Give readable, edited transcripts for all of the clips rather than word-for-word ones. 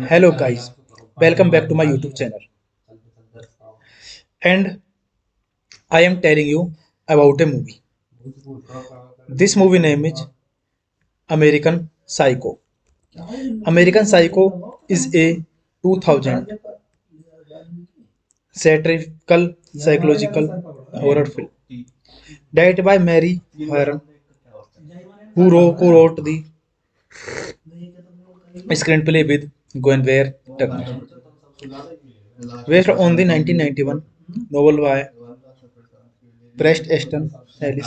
Hello guys, welcome back to my YouTube channel. And I am telling you about a movie. This movie name is American Psycho. American Psycho is a 2000 satirical psychological horror film directed by Mary Harron, who wrote the screenplay with Guinevere Turner. Based on the 1991 novel by Preston Ellis,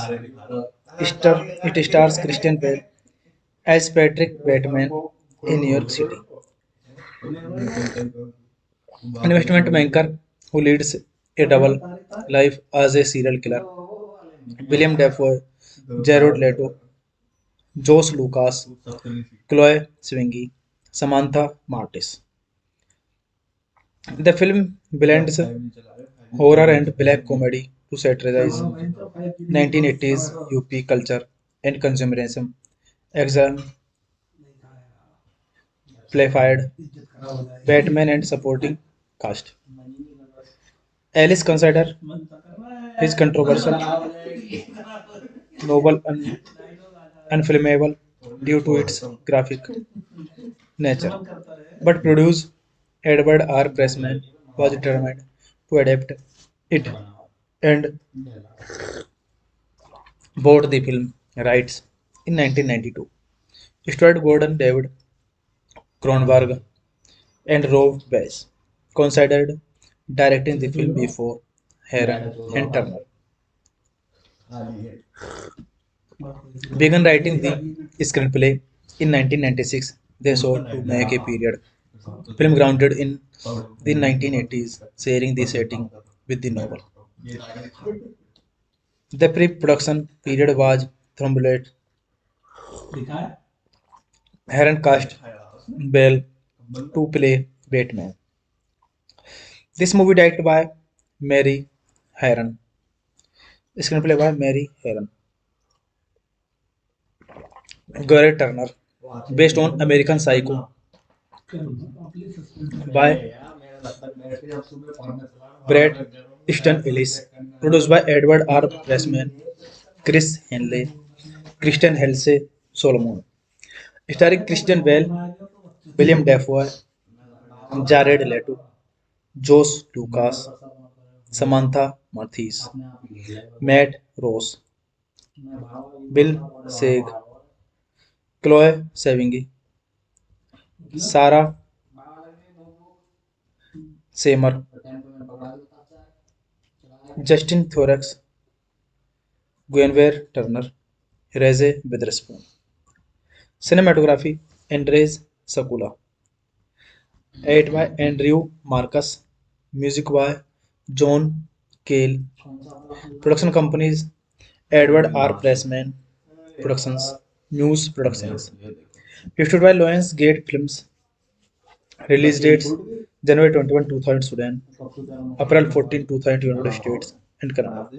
it stars Christian Bale as Patrick Bateman in New York City, investment banker who leads a double life as a serial killer. William Dafoe, Jared Leto, Josh Lucas, Chloe Sevigny, Samantha Martis. The film blends horror and black comedy to satirize 1980s UP culture and consumerism, exemplified Batman and supporting cast. Alice considered his controversial novel unfilmable due to its graphic nature, but producer Edward R. Pressman was determined to adapt it and bought the film rights in 1992. Stuart Gordon David Cronenberg and Rob Weiss considered directing the film before Heron and Turner began writing the screenplay in 1996. They sought to make a period film grounded in the 1980s, sharing the setting with the novel. The pre-production period was trumped. Heron cast Bell to play Batman. This movie directed by Mary Heron. Screenplay by Mary Heron. Garrett Turner. Based on American Psycho by Brad Easton Ellis. Produced by Edward R. Pressman, Chris Henley, Christian Helse Solomon. Starring Christian Bale, William Dafoe, Jared Leto, Josh Lucas, Samantha Mathis, Matt Ross, Bill Seig, Chloe Sevigny, Sarah Seymour, Justin Thorax, Guinevere Turner, Reese Witherspoon. Cinematography Andres Sakula. Edit by Andrew Marcus. Music by John Cale. Production companies Edward R. Pressman Productions, Muse Productions. Distributed by Lions Gate Films. Release dates January 21, 2000 Sudan, April 14, 2000 United States and Canada.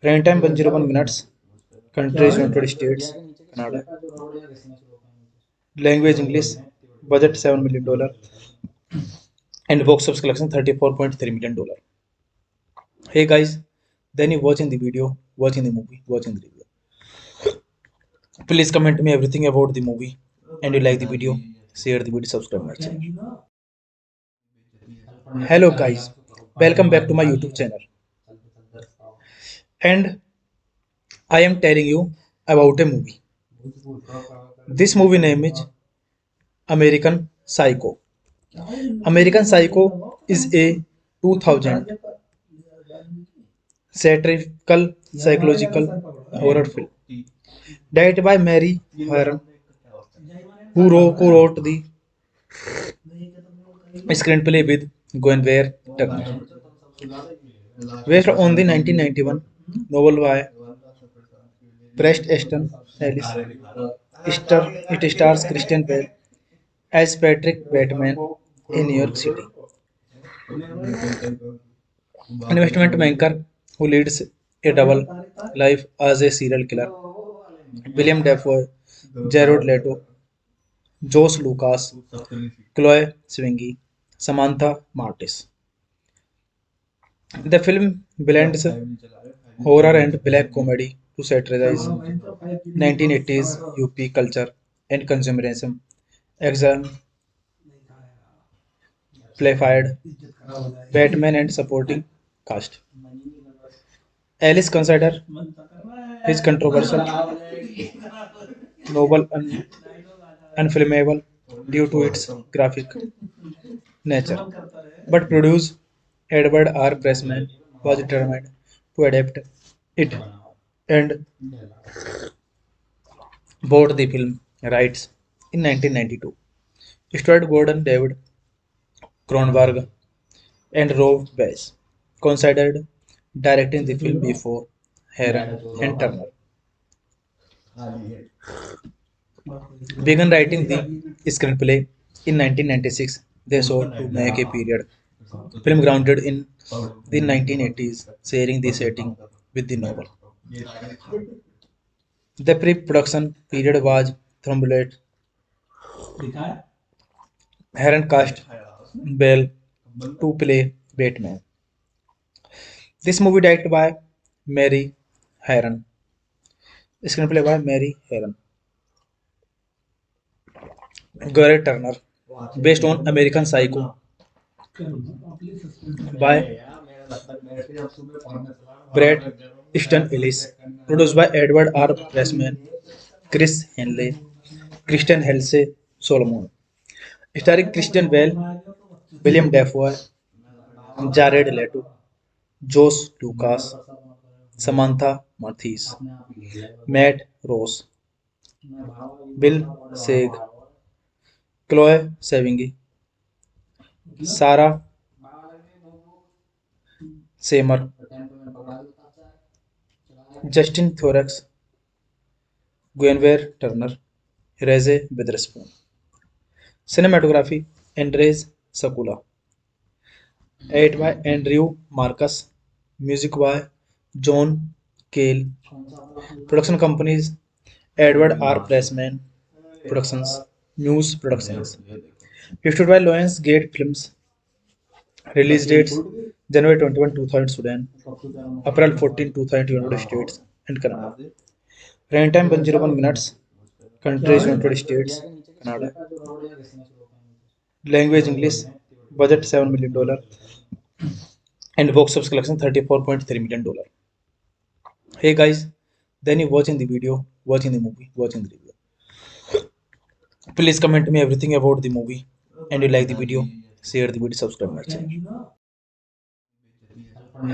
Running time 101 minutes. Countries United States, Canada. Language English. Budget $7 million. And box office collection $34.3 million. Hey guys, then you watching the video, watching the movie, watching the review. Please comment me everything about the movie, and you like the video, share the video, subscribe my channel. Hello guys, welcome back to my YouTube channel. And I am telling you about a movie. This movie name is American Psycho. American Psycho is a 2000 satirical psychological horror film directed by Mary Harron, who co-wrote the screenplay with Guinevere Turner. Based on the 1991 novel by Preston Easton Ellis, it stars Christian Bale as Patrick Bateman in New York City, an investment banker who leads a double life as a serial killer. William Dafoe, Jared Leto, Josh Lucas, Chloe Sevigny, Samantha Martis. The film blends horror and black comedy to satirize 1980s UP culture and consumerism, exemplified Batman and supporting cast. Alice considered his controversial novel unfilmable due to its graphic nature, but producer Edward R. Pressman was determined to adapt it and bought the film rights in 1992. Stuart Gordon David Cronenberg and Rob Weiss considered directing the film before Heron and Turner began writing the screenplay in 1996. They sought to make a period film grounded in the 1980s, sharing the setting with the novel. The pre-production period was trumped. Heron cast Bell to play Batman. This movie directed by Mary Herron. Screenplay by Mary Herron. Garrett Turner. Based on American Psycho by Brett Easton Ellis. Produced by Edward R. Pressman, Chris Henley, Christian Helse Solomon. Starring Christian Bale, William Dafoe, Jared Leto, Josh Lucas, Samantha Mathis, Matt Ross, Bill Seig, Chloe Sevigny, Sarah Seymour, Justin Thorax, Guinevere Turner, Reese Witherspoon. Cinematography Andres Sakula. Edit by Andrew Marcus. Music by John Cale. Production companies Edward R. Pressman Productions, Muse Productions. Distributed by Lions Gate Films. Release dates January 21, 2000 Sudan, April 14, 2000 United States and Canada. Running time 101 minutes. Countries United States, Canada. Language English. budget $7 million, and box office collection $34.3 million. Hey guys, then you watching the video, watching the movie, watching the review. Please comment me everything about the movie, and you like the video, share the video, subscribe my channel.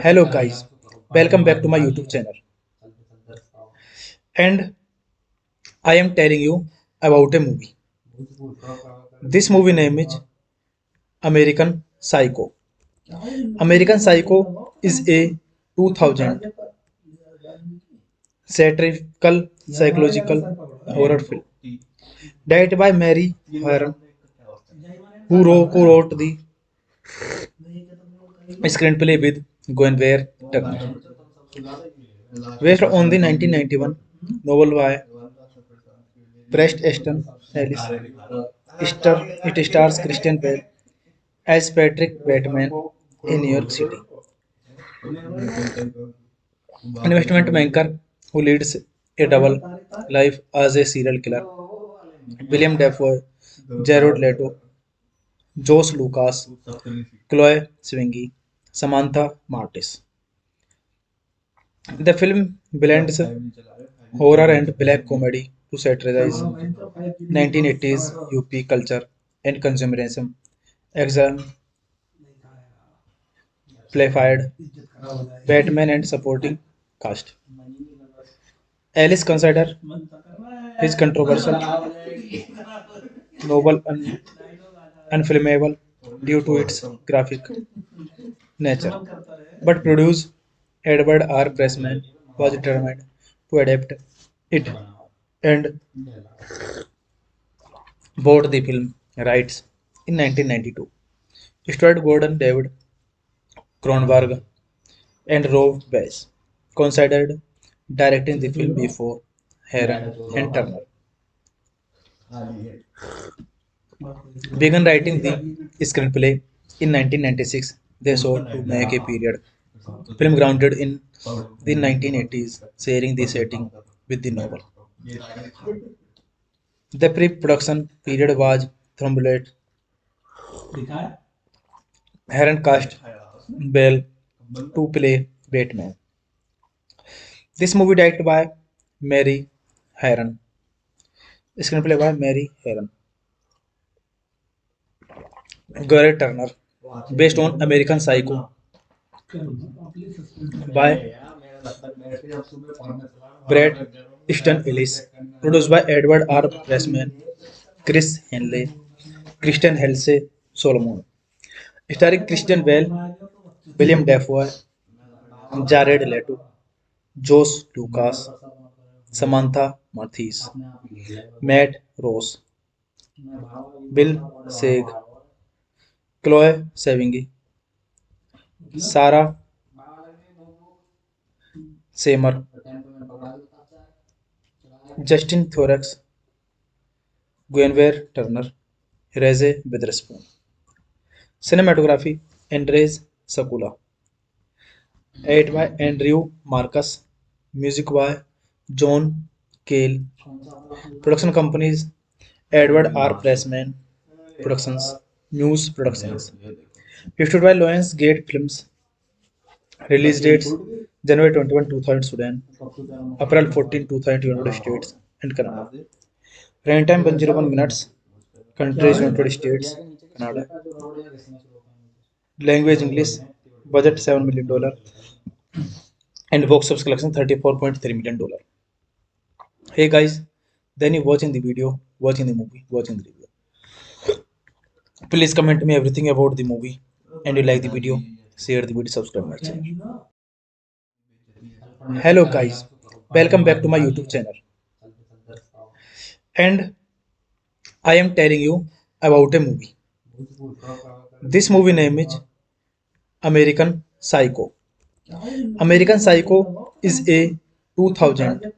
Hello guys, welcome back to my YouTube channel, and I am telling you about a movie. This movie name is American Psycho. American Psycho is a 2000 satirical psychological horror film directed by Mary Herron, who wrote the screenplay with Guinevere Turner. Based on the 1991 novel by Preston Easton Ellis, it stars Christian Bale as Patrick Bateman in New York City, investment banker who leads a double life as a serial killer. William Dafoe, Jared Leto, Josh Lucas, Chloe Sevigny, Samantha Martis. The film blends horror and black comedy to satirize 1980s UP culture and consumerism, exemplified Batman and supporting cast. Alice considered his controversial novel unfilmable due to its graphic nature, but producer Edward R. Pressman was determined to adapt it and bought the film rights in 1992. Stuart Gordon, David Cronenberg, and Rob Weiss considered directing the film before Heron and Turner began writing the screenplay in 1996. They sought to make a period film grounded in the 1980s, sharing the setting with the novel. The pre-production period was tumultuous. Heron cast Bell to play Batman. This movie directed by Mary Herron. Screenplay by Mary Herron. Garrett Turner. Based on American Psycho by Brad Easton Ellis. Produced by Edward R. Pressman, Chris Henley, Christian Helse Solomon. Starring Christian Bale, William Dafoe, Jared Leto, Josh Lucas, Samantha Mathis, Matt Rose, Bill Seig, Chloe Sevigny, Sarah Seymour, Justin Thorax, Guinevere Turner, Reese Witherspoon. Cinematography Andres Sakula. Edited by Andrew Marcus. Music by John Cale. Production companies Edward R. Pressman Productions, Muse Productions. Distributed by Lionsgate Films. Release dates January 21, 2000 Sudan, April 14, 2000 United States and Canada. Runtime 101 minutes. Countries United States, Canada. Language English. Budget $7 million, and box office collection $34.3 million. Hey guys, then you watching the video, watching the movie, watching the review. Please comment me everything about the movie, and you like the video, share the video, subscribe my channel. Hello guys, welcome back to my YouTube channel, and I am telling you about a movie. This movie name is American Psycho. American Psycho is a 2000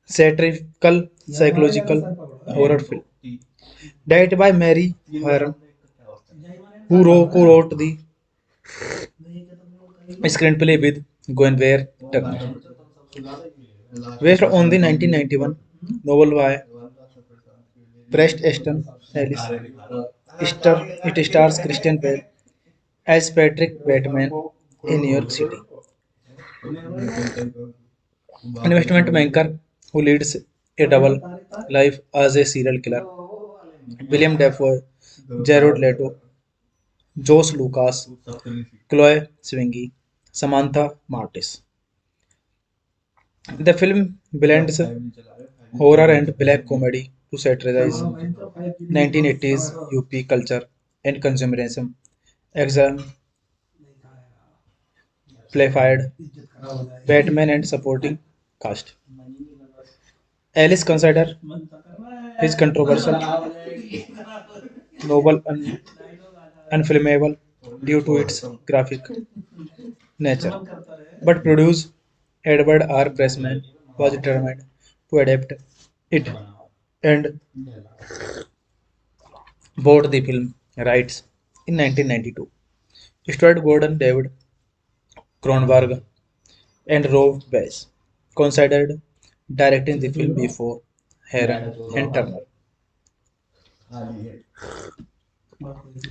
satirical psychological horror film directed by Mary Herron, who wrote the screenplay with Guinevere Turner. Based on the 1991 novel by Preston Ellis. It stars Christian Bale as Patrick Bateman in New York City, investment banker who leads a double life as a serial killer. William Dafoe, Jared Leto, Josh Lucas, Chloe Sevigny, Samantha Martis. The film blends horror and black comedy to satirize 1980s UP culture and consumerism, exemplified Batman and supporting cast. Alice considered his controversial novel unfilmable due to its graphic nature, but producer Edward R. Pressman was determined to adapt it and bought the film rights in 1992. Stuart Gordon David Cronenberg and Rob Weiss considered directing the film before Heron and Turner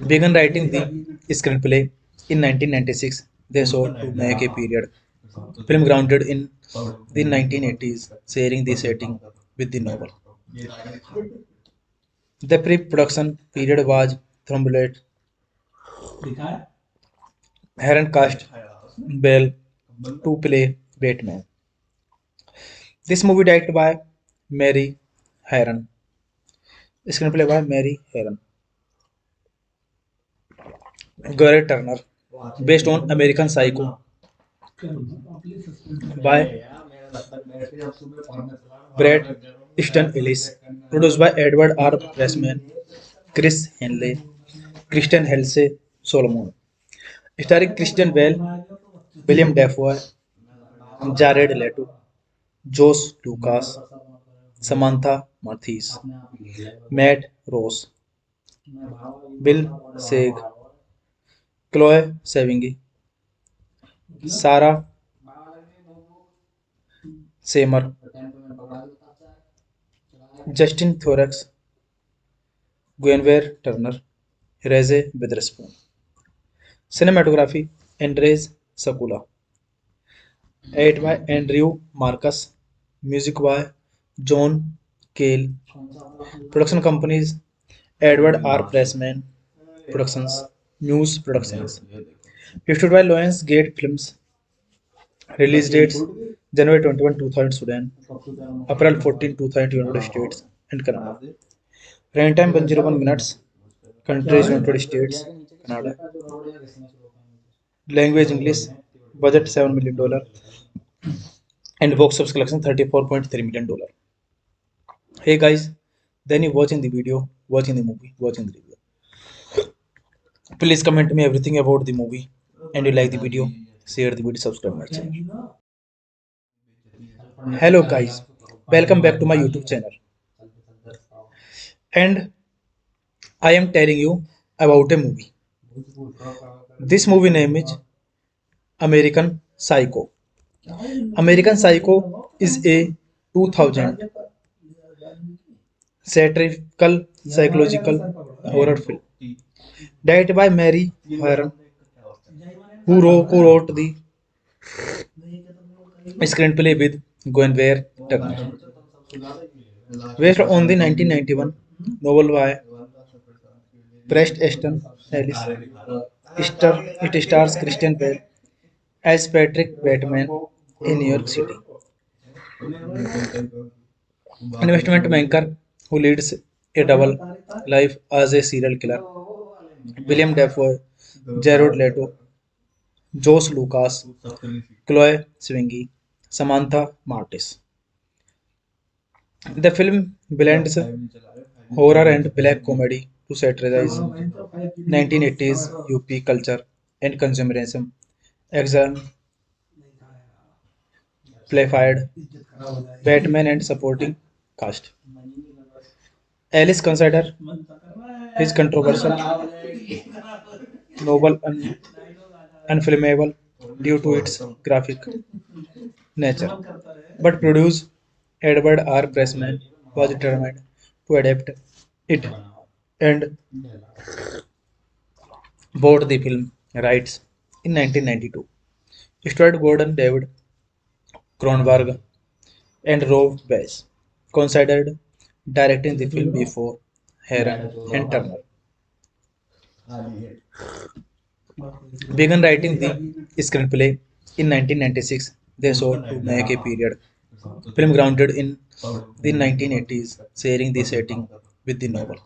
began writing the screenplay in 1996. They sought to make a period film grounded in the 1980s, sharing the setting with the novel. The pre-production period was trumped. Heron cast Bell to play Batman. This movie directed by Mary Heron. Screenplay by Mary Heron. Garrett Turner. Based on American Psycho by Brad Easton Ellis. Produced by Edward R. Pressman, Chris Henley, Christian Helse Solomon. Starring Christian Bale, William Dafoe, Jared Leto, Josh Lucas, Samantha Mathis, Matt Rose, Bill Seig, Chloe Sevigny, Sarah Seymour, Justin Thorax, Guinevere Turner, Reese Witherspoon. Cinematography Andres Sakula. Edited by Andrew Marcus. Music by John Cale. Production companies Edward R. Pressman Productions, Muse Productions. Distributed by Lions Gate Films. Release dates January 21, 2000 Sudan, April 14, 2000 United States and Canada. Running time 101 minutes. Countries United States, Canada. Language English. Budget $7 million and box office collection $34.3 million. Hey guys, then you watching the video, watching the movie, watching the review. Please comment me everything about the movie and you like the video, share the video, subscribe my channel. Hello guys, welcome back to my YouTube channel. And I am telling you about a movie. This movie name is American Psycho. American Psycho is a 2000 satirical psychological horror film directed by Mary Heron, who co-wrote the screenplay with Guinevere Turner. Based on the 1991 novel by Preston Ellis, it stars Christian Bale as Patrick Bateman in New York City, investment banker who leads a double life as a serial killer. William Dafoe, Jared Leto, Josh Lucas, Chloe Sevigny, Samantha Martis. The film blends horror and black comedy to satirize 1980s UP culture and consumerism, exemplified Batman and supporting cast. Alice considered his controversial novel unfilmable due to its graphic nature, but producer Edward R. Pressman was determined to adapt it and bought the film rights in 1992. Stuart Gordon David Cronenberg and Rob Weiss considered directing the film before Heron and Turner began writing the screenplay in 1996. They sought to make a period film grounded in the 1980s, sharing the setting with the novel.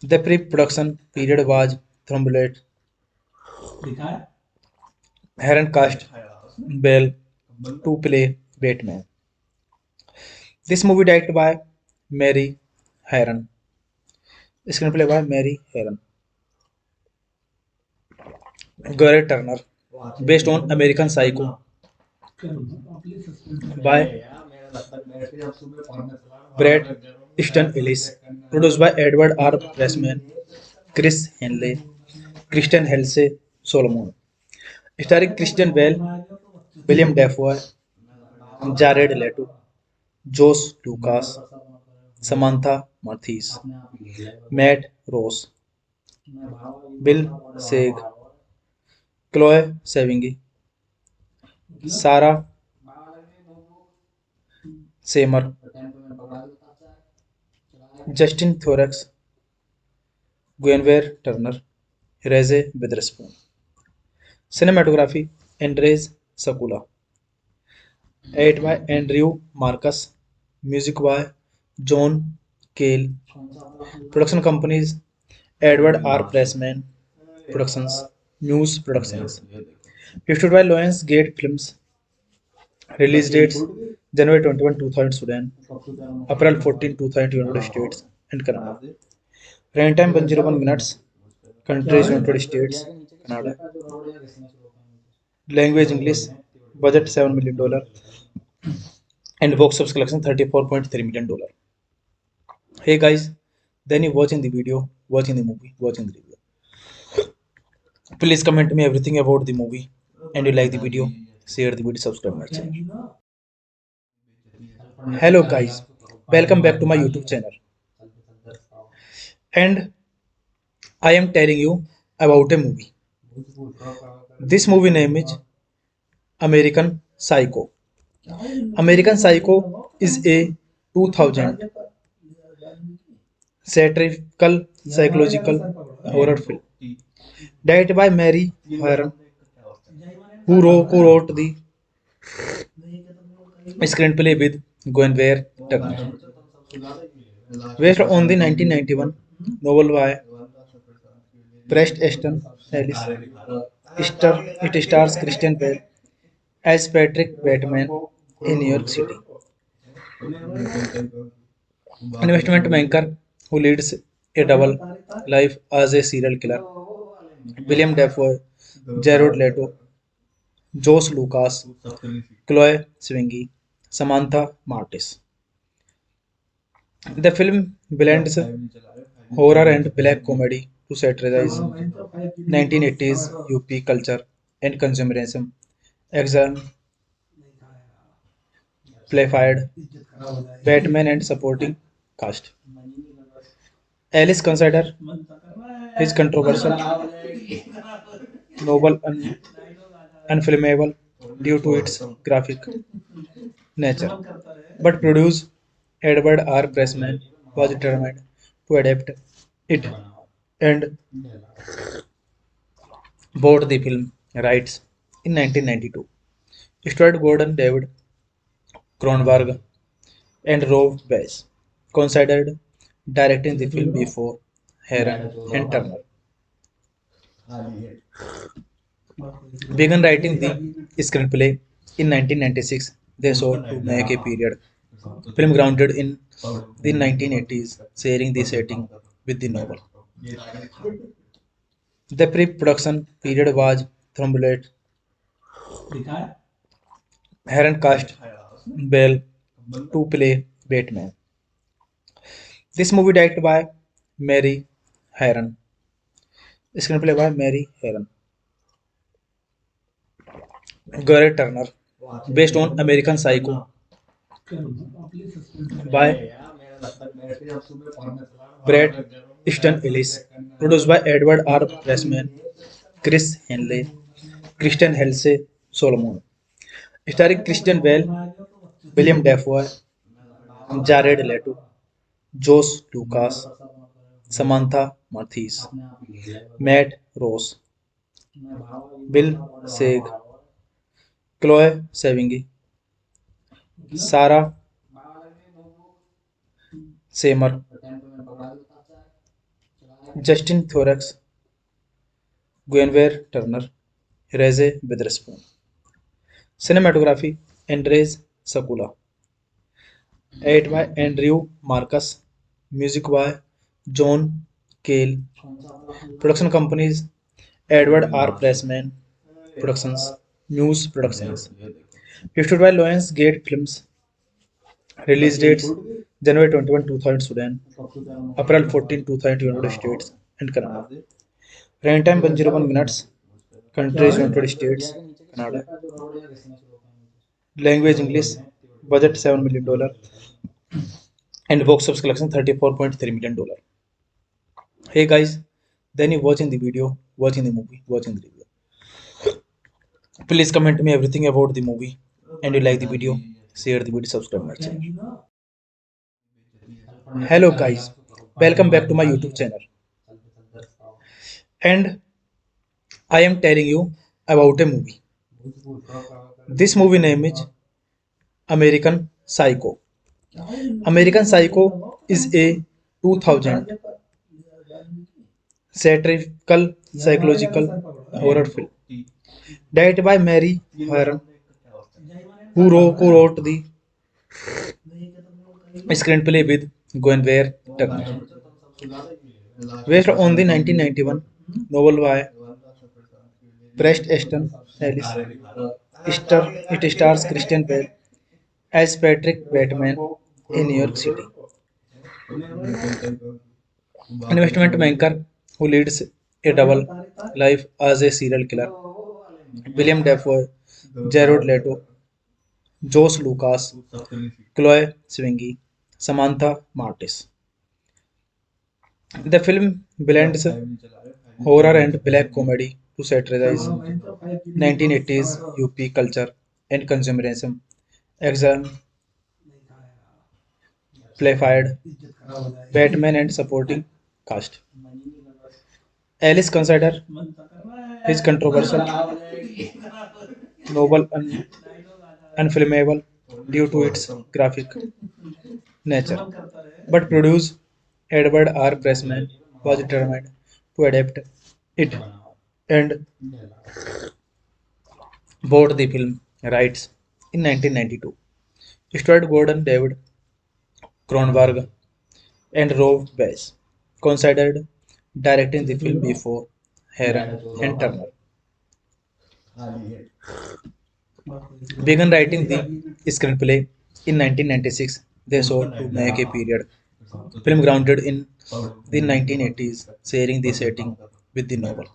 The pre-production period was tumultuous. Heron cast Bell to play Batman. This movie directed by Mary Heron. Screenplay by Mary Heron. Gary Turner. Based on American Psycho by Brett Easton Ellis. Produced by Edward R. Pressman, Chris Henley, Christian Helse Solomon. Starring Christian Bale, William Dafoe, Jared Leto, Josh Lucas, Samantha Mathis, Matt Ross, Bill Seig, Chloe Sevigny, Sarah Seymour, Justin Thorex, Guinevere Turner, Reese Witherspoon. Cinematography Andres Sakula. Edited by Andrew Marcus. Music by John Cale. Production companies Edward R. Pressman Productions, Muse Productions. Distributed by Lions Gate Films. Release dates January 21, 2000 Sudan, April 14, 2000 United States and Canada. Running time 101 minutes. Countries United States, Canada. Language English. Budget $7 million. And box office collection $34.3 million. Hey guys, then you watching the video, watching the movie, watching the review. Please comment me everything about the movie, and you like the video, share the video, subscribe my channel. Hello guys, welcome back to my YouTube channel, and I am telling you about a movie. This movie name is American Psycho. American Psycho is a 2000 satirical psychological horror film directed by Mary Heron, who wrote the screenplay with Guinevere Turner. Based on the 1991 novel by Preston Easton Ellis, it stars Christian Bale as Patrick Bateman in New York City, an investment banker who leads a double life as a serial killer. William Dafoe, Jared Leto, Josh Lucas, Chloe Sevigny, Samantha Martis. The film blends horror and black comedy to satirize 1980s UP culture and consumerism, exemplified Batman and supporting cast. Alice considered his controversial novel unfilmable due to its graphic nature, but producer Edward R. Pressman was determined to adapt it and bought the film rights in 1992. Stuart Gordon David Cronenberg and Rob Weiss considered directing the film before Heron and Turner began writing the screenplay in 1996. They sought to make a period film grounded in the 1980s, sharing the setting with the novel. The pre-production period was tumultuous. Heron cast Bell to play Batman. This movie directed by Mary Heron. Screenplay by Mary Heron. Gary Turner. Based on American Psycho by Brad Easton Ellis. Produced by Edward R. Pressman, Chris Henley, Christian Helse Solomon. Starring Christian Bale, William Dafoe, Jared Leto, Josh Lucas, Samantha Mathis, Matt Ross, Bill Seig, Chloe Sevigny, Sarah Seymour, Justin Thorax, Guinevere Turner, Reese Witherspoon. Cinematography Andres Sakula. Edited by Andrew Marcus. Music by John Cale. Production companies Edward R. Pressman Productions, Muse Productions. Distributed by Lions Gate Films. Release dates January 21, 2000 Sudan, April 14, 2000 United States and Canada. Running time 101 minutes. Countries United States, Canada. Language English. Budget $7 million. And box office collection $34.3 million. Hey guys, then you watching the video, watching the movie, watching the review. Please comment me everything about the movie, and you like the video, share the video, subscribe my channel. Hello guys, welcome back to my YouTube channel. And I am telling you about a movie. This movie name is American Psycho. American Psycho is a 2000 satirical psychological horror film directed by Mary Harron, who wrote the screenplay with Guinevere Turner. Based on the 1991 novel by Preston Ellis, it stars Christian Bale as Patrick Bateman in New York City, an investment banker who leads a double life as a serial killer. William Dafoe, Jared Leto, Josh Lucas, Chloe Sevigny, Samantha Martis. The film blends horror and black comedy to satirize 1980s UP culture and consumerism, exemplified Batman and supporting cast. Alice considered his controversial novel unfilmable due to its graphic nature, but producer Edward R. Pressman was determined to adapt it and bought the film rights in 1992. Starred Gordon David Cronenberg and Rob Weiss considered directing the film before Heron and Turner began writing the screenplay in 1996. They sought to make a period film grounded in the 1980s, sharing the setting with the novel.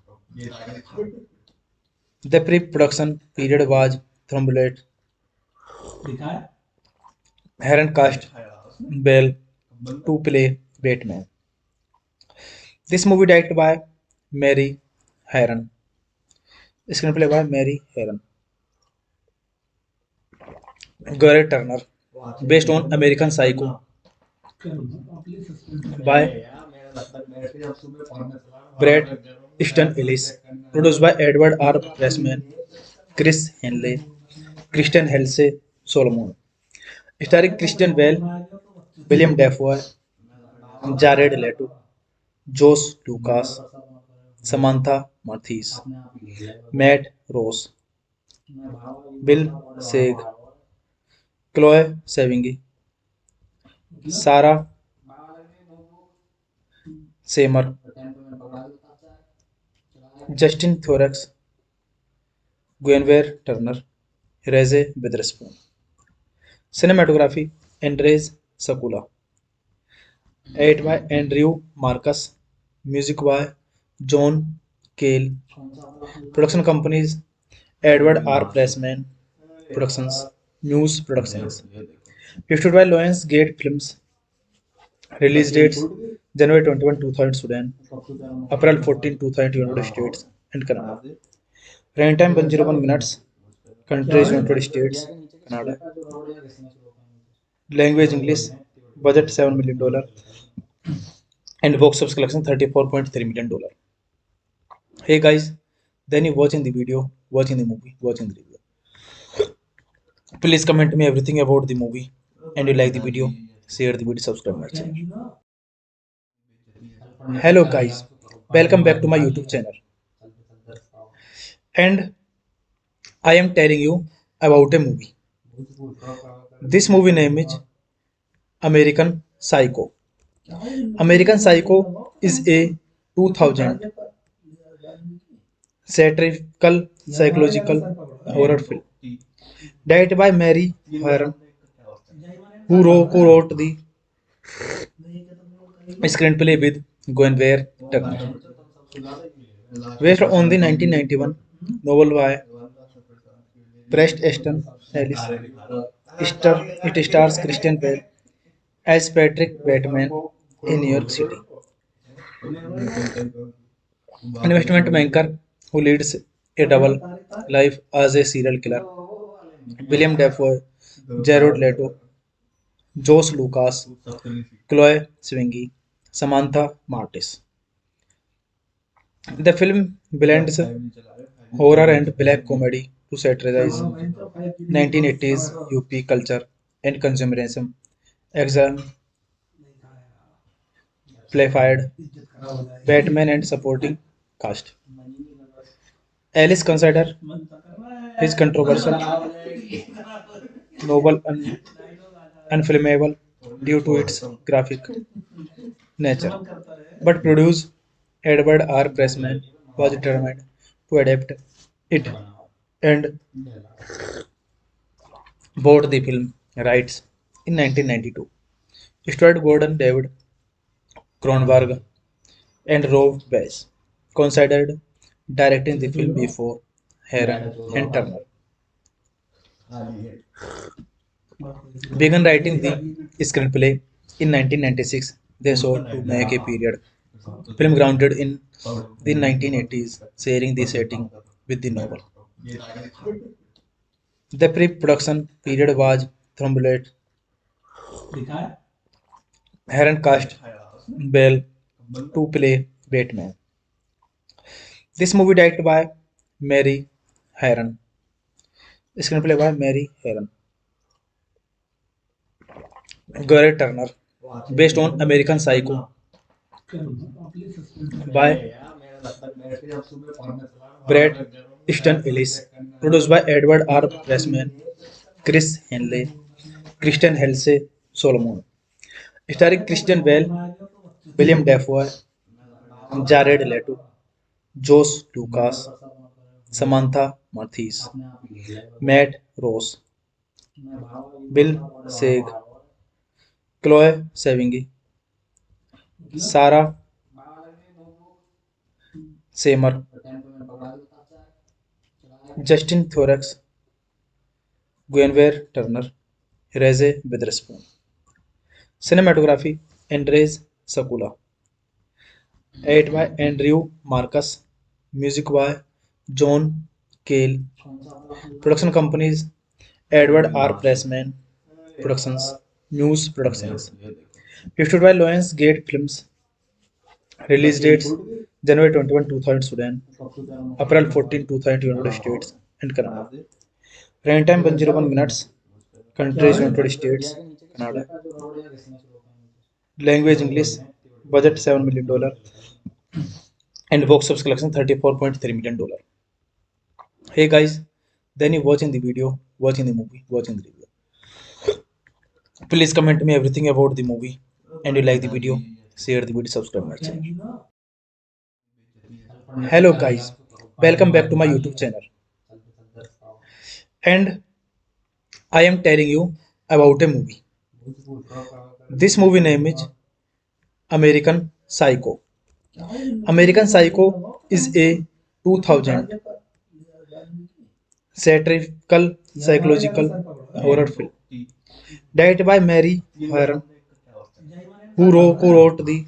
The pre-production period was thrombolyte. Heron cast Bell to play Batman. This movie directed by Mary Herron. Screenplay by Mary Herron. Gary Turner. Based on American Psycho by Brad Easton Ellis. Produced by Edward R. Pressman, Chris Henley, Christian Helse Solomon. Starring Christian Bale, William Dafoe, Jared Leto, Josh Lucas, Samantha Mathis, Matt Ross, Bill Seig, Chloe Sevigny, Sarah Seymour, Justin Thorax, Guinevere Turner, Reese Witherspoon. Cinematography Andres Sakula. Edited by Andrew Marcus. Music by John Cale. Production companies Edward R. Pressman Productions, Muse Productions. Distributed by Lions Gate Films. Release dates January 21, 2000 Sudan, April 14, 2000 United States and Canada. Rain time 101 minutes, countries United States, Canada. Language English, budget $7 million, and box office collection $34.3 million. Hey guys, then you watching the video, watching the movie, watching the review. Please comment me everything about the movie, and you like the video, share the video, subscribe my channel. Hello guys, welcome back to my YouTube channel. And I am telling you about a movie. This movie name is American Psycho. American Psycho is a 2000 satirical psychological horror film directed by Mary Herron, who co-wrote the screenplay with Guinevere Turner. Based on the 1991 novel by Preston Ellis, it stars Christian Bale as Patrick Bateman in New York City, investment banker who leads a double life as a serial killer. William Dafoe, Jared Leto, Josh Lucas, Chloe Sevigny, Samantha Martis. The film blends horror and black comedy to satirize 1980s UP culture and consumerism, exemplified Batman and supporting cast. Alice considered his controversial novel unfilmable due to its graphic nature, but producer Edward R. Pressman was determined to adapt it and bought the film rights in 1992. Stuart Gordon David Cronenberg and Rob Weiss considered directing the film before Heron and Turner began writing the screenplay in 1996. They sought to make a period film grounded in the 1980s, sharing the setting with the novel. The pre-production period was trumped. Heron cast Bell to play Batman. This movie directed by Mary Herron. Screenplay by Mary Herron. Garrett Turner. Based on American Psycho by Brad Easton Ellis. Produced by Edward R. Pressman, Chris Henley, Christian Helse Solomon. Starring Christian Bale, William Dafoe, Jared Leto, Josh Lucas, Samantha Mathis, Matt Rose, Bill Seig, Chloe Sevigny, Sarah Seymour, Justin Thorax, Guinevere Turner, Reese Witherspoon. Cinematography Andres Sakula. Edit by Andrew Marcus. Music by John Cale. Production companies Edward R. Pressman Productions, Muse Productions. Distributed by Lions Gate Films. Release dates January 21, 2000 Sudan, April 14, 2000 United States and Canada. Rain time 101 minutes, countries United States, Canada. Language English, budget $7 million, and box office collection $34.3 million. Hey guys, then you watching the video, watching the movie, watching the review. Please comment me everything about the movie, and you like the video, share the video, subscribe my channel. Hello guys, welcome back to my YouTube channel. And I am telling you about a movie. This movie name is American Psycho. American Psycho is a 2000 satirical psychological horror film directed by Mary Herron, who wrote the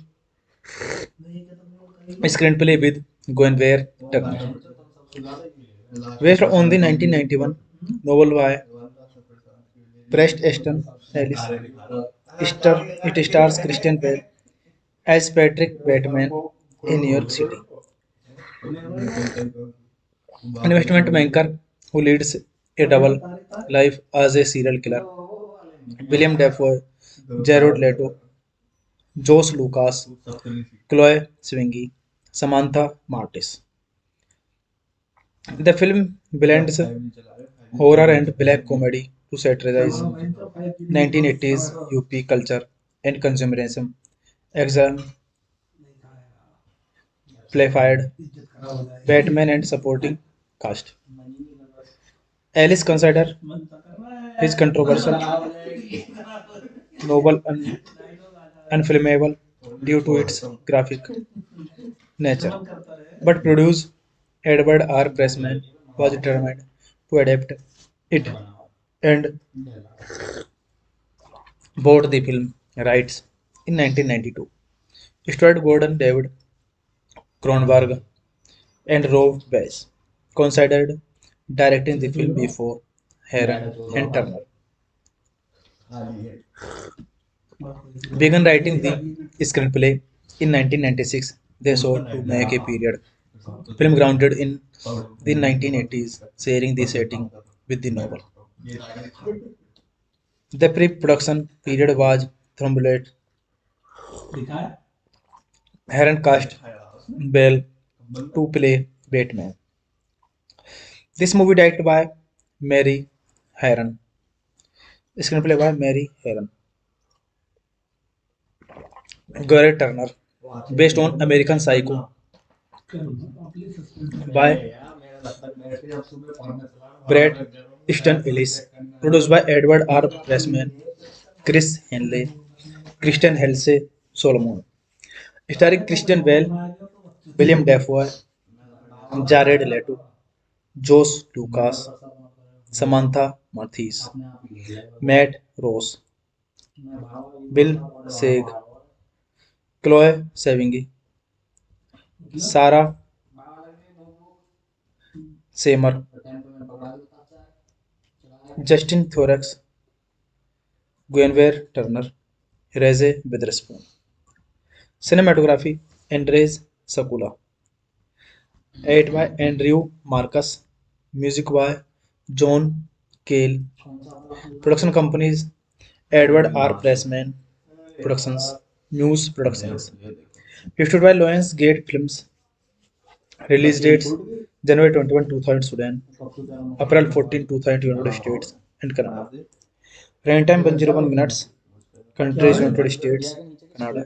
screenplay with Guinevere Turner. Based on the 1991 novel by Preston Easton Ellis, it stars Christian Bale as Patrick Bateman in New York City, an investment banker who leads a double life as a serial killer. William Dafoe, Jared Leto, Josh Lucas, Chloe Sevigny, Samantha Martis. The film blends horror and black comedy to satirize 1980s UP culture and consumerism, exemplified Batman and supporting cast. Alice considered his controversial novel unfilmable due to its graphic nature, but producer Edward R. Pressman was determined to adapt it and bought the film rights in 1992. Stuart Gordon David Cronenberg and Rob Weiss considered directing the film before Heron and Turner began writing the screenplay in 1996. They sought to make a period film grounded in the 1980s, sharing the setting with the novel. The pre-production period was tumultuous. Heron cast Bell to play Batman. This movie directed by Mary Heron. Screenplay by Mary Heron. Garrett Turner. Based on American Psycho by Brett Easton Ellis. Produced by Edward R. Pressman, Chris Henley, Christian Helse Solomon. Starring Christian Bale, William Dafoe, Jared Leto, Josh Lucas, Samantha Mathis, Matt Rose, Bill Seig, Chloe Sevigny, Sarah Seymour, Justin Thorax, Guinevere Turner, Reese Witherspoon. Cinematography Andres Sakula. Edit by Andrew Marcus. Music by John Cale. Production companies Edward R. Pressman Productions, Muse Productions. Distributed by Lionsgate Films. Release dates January 21, 2000 Sudan, April 14, 2000 United States and Canada. Running time 101 minutes. Countries United States, Canada.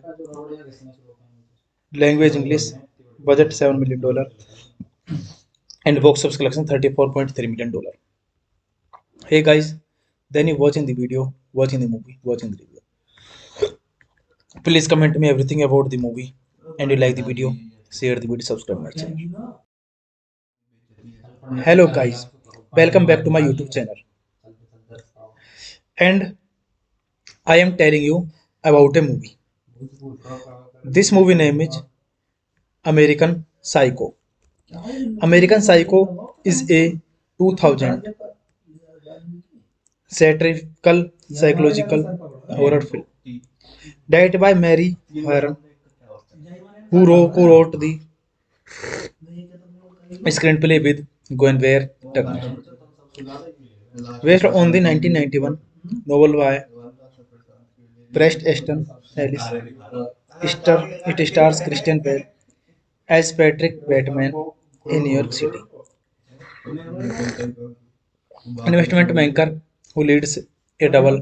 Language English. Budget $7 million. And box office collection $34.3 million. Hey guys, then you watching the video, watching the movie, watching the review. Please comment me everything about the movie, and you like the video, share the video, subscribe my channel. Hello guys, welcome back to my YouTube channel. And I am telling you about a movie. This movie name is American Psycho. American Psycho is a 2000 satirical psychological horror film directed by Mary Heron, who wrote the screenplay with Guinevere Turner. Based on the 1991 novel by Preston Easton Ellis, it stars Christian Bale as Patrick Bateman in New York City, an investment banker who leads a double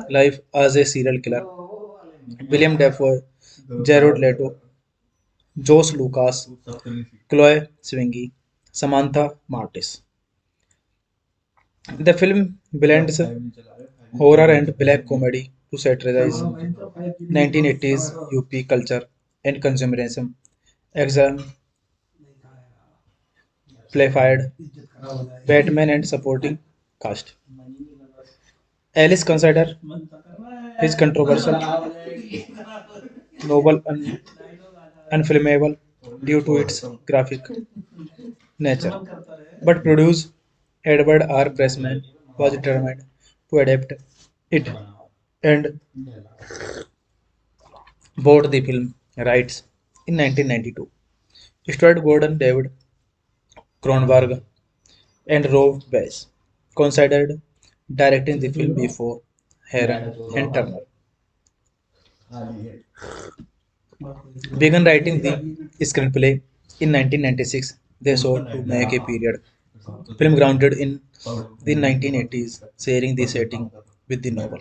life as a serial killer. William Dafoe, Jared Leto, Josh Lucas, Chloe Sevigny, Samantha Martis. The film blends horror and black comedy to satirize 1980s UP culture and consumerism, exemplified Batman and supporting cast. Alice considered his controversial novel and unflammable due to its graphic nature. But producer Edward R. Pressman was determined to adapt it and bought the film rights in 1992. Stuart Gordon David Cronenberg and Rob Weiss considered directing the film before Heron and Turner began writing the screenplay in 1996. They sought to make a period film grounded in the 1980s, sharing the setting with the novel.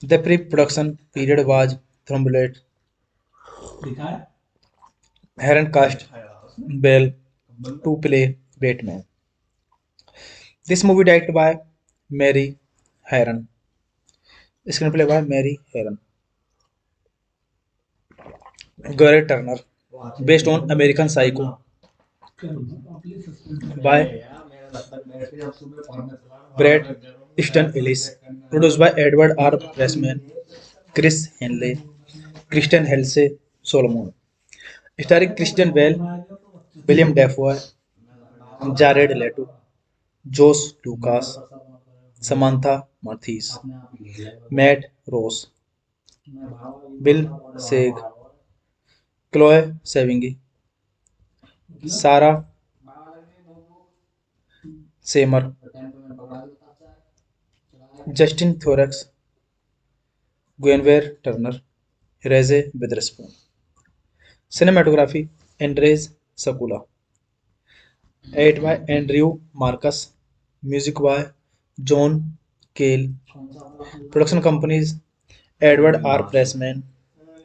The pre-production period was tumultuous. Heron cast Bell to play Batman. This movie directed by Mary Heron. Screenplay by Mary Heron. Garrett Turner. Based on American Psycho by Brad Easton Ellis. Produced by Edward R. Pressman, Chris Henley, Christian Helse Solomon. Starring Christian Bale, William Dafoe, Jared Leto, Josh Lucas, Samantha Mathis, Matt Rose, Bill Seig, Chloe Sevigny, Sarah Seymour, Justin Thorax, Guinevere Turner, Reese Witherspoon. Cinematography Andres Sakula. Edited by Andrew Marcus. Music by John Cale. Production companies Edward R. Pressman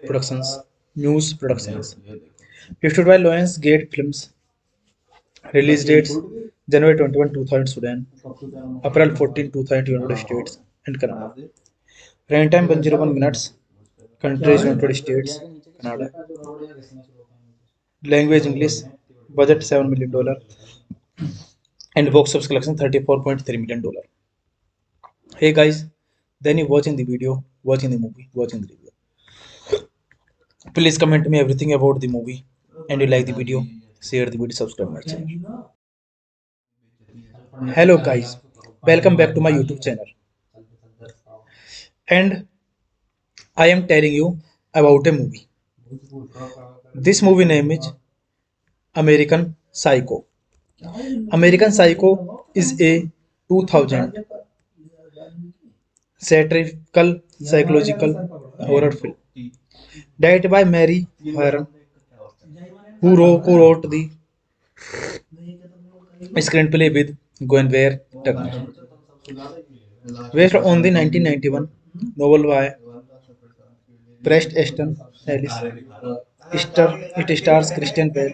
Productions, Muse Productions. Distributed by Lions Gate Films. Release dates January 21, 2000 Sudan, April 14, 2000 United States and Canada. Running time 101 minutes. Countries United States, Canada. Language English. Budget $7 million and box office collection $34.3 million. Hey guys, then you watching the video, watching the movie, watching the review. Please comment me everything about the movie and you like the video, share the video, subscribe my channel. Hello guys, welcome back to my YouTube channel. And I am telling you about a movie. This movie name is American Psycho. American Psycho is a 2000 satirical psychological horror film directed by Mary Heron, who co-wrote the screenplay with Guinevere Turner. Based on the 1991 novel by Preston Easton Ellis, it stars Christian Bale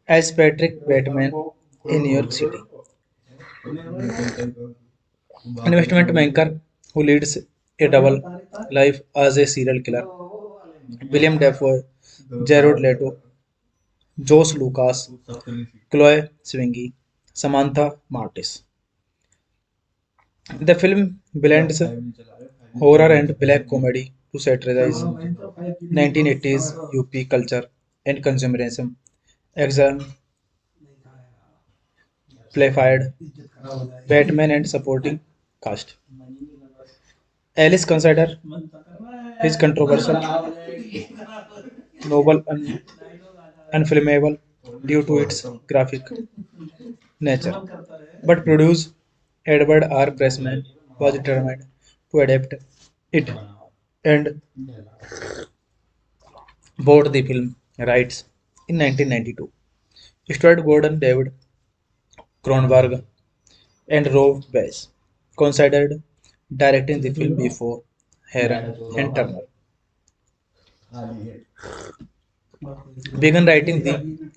as Patrick Bateman in New York City, investment banker who leads a double life as a serial killer. William Dafoe, Jared Leto, Josh Lucas, Chloe Sevigny, Samantha Martis. The film blends horror and black comedy to satirize 1980s UP culture and consumerism, exemplified Batman and supporting cast. Alice considered his controversial novel unflammable due to its graphic nature. But producer Edward R. Pressman was determined to adapt it and bought the film rights in 1992. Stuart Gordon David Cronenberg and Rob Weiss considered directing the film before Heron and Turner began writing the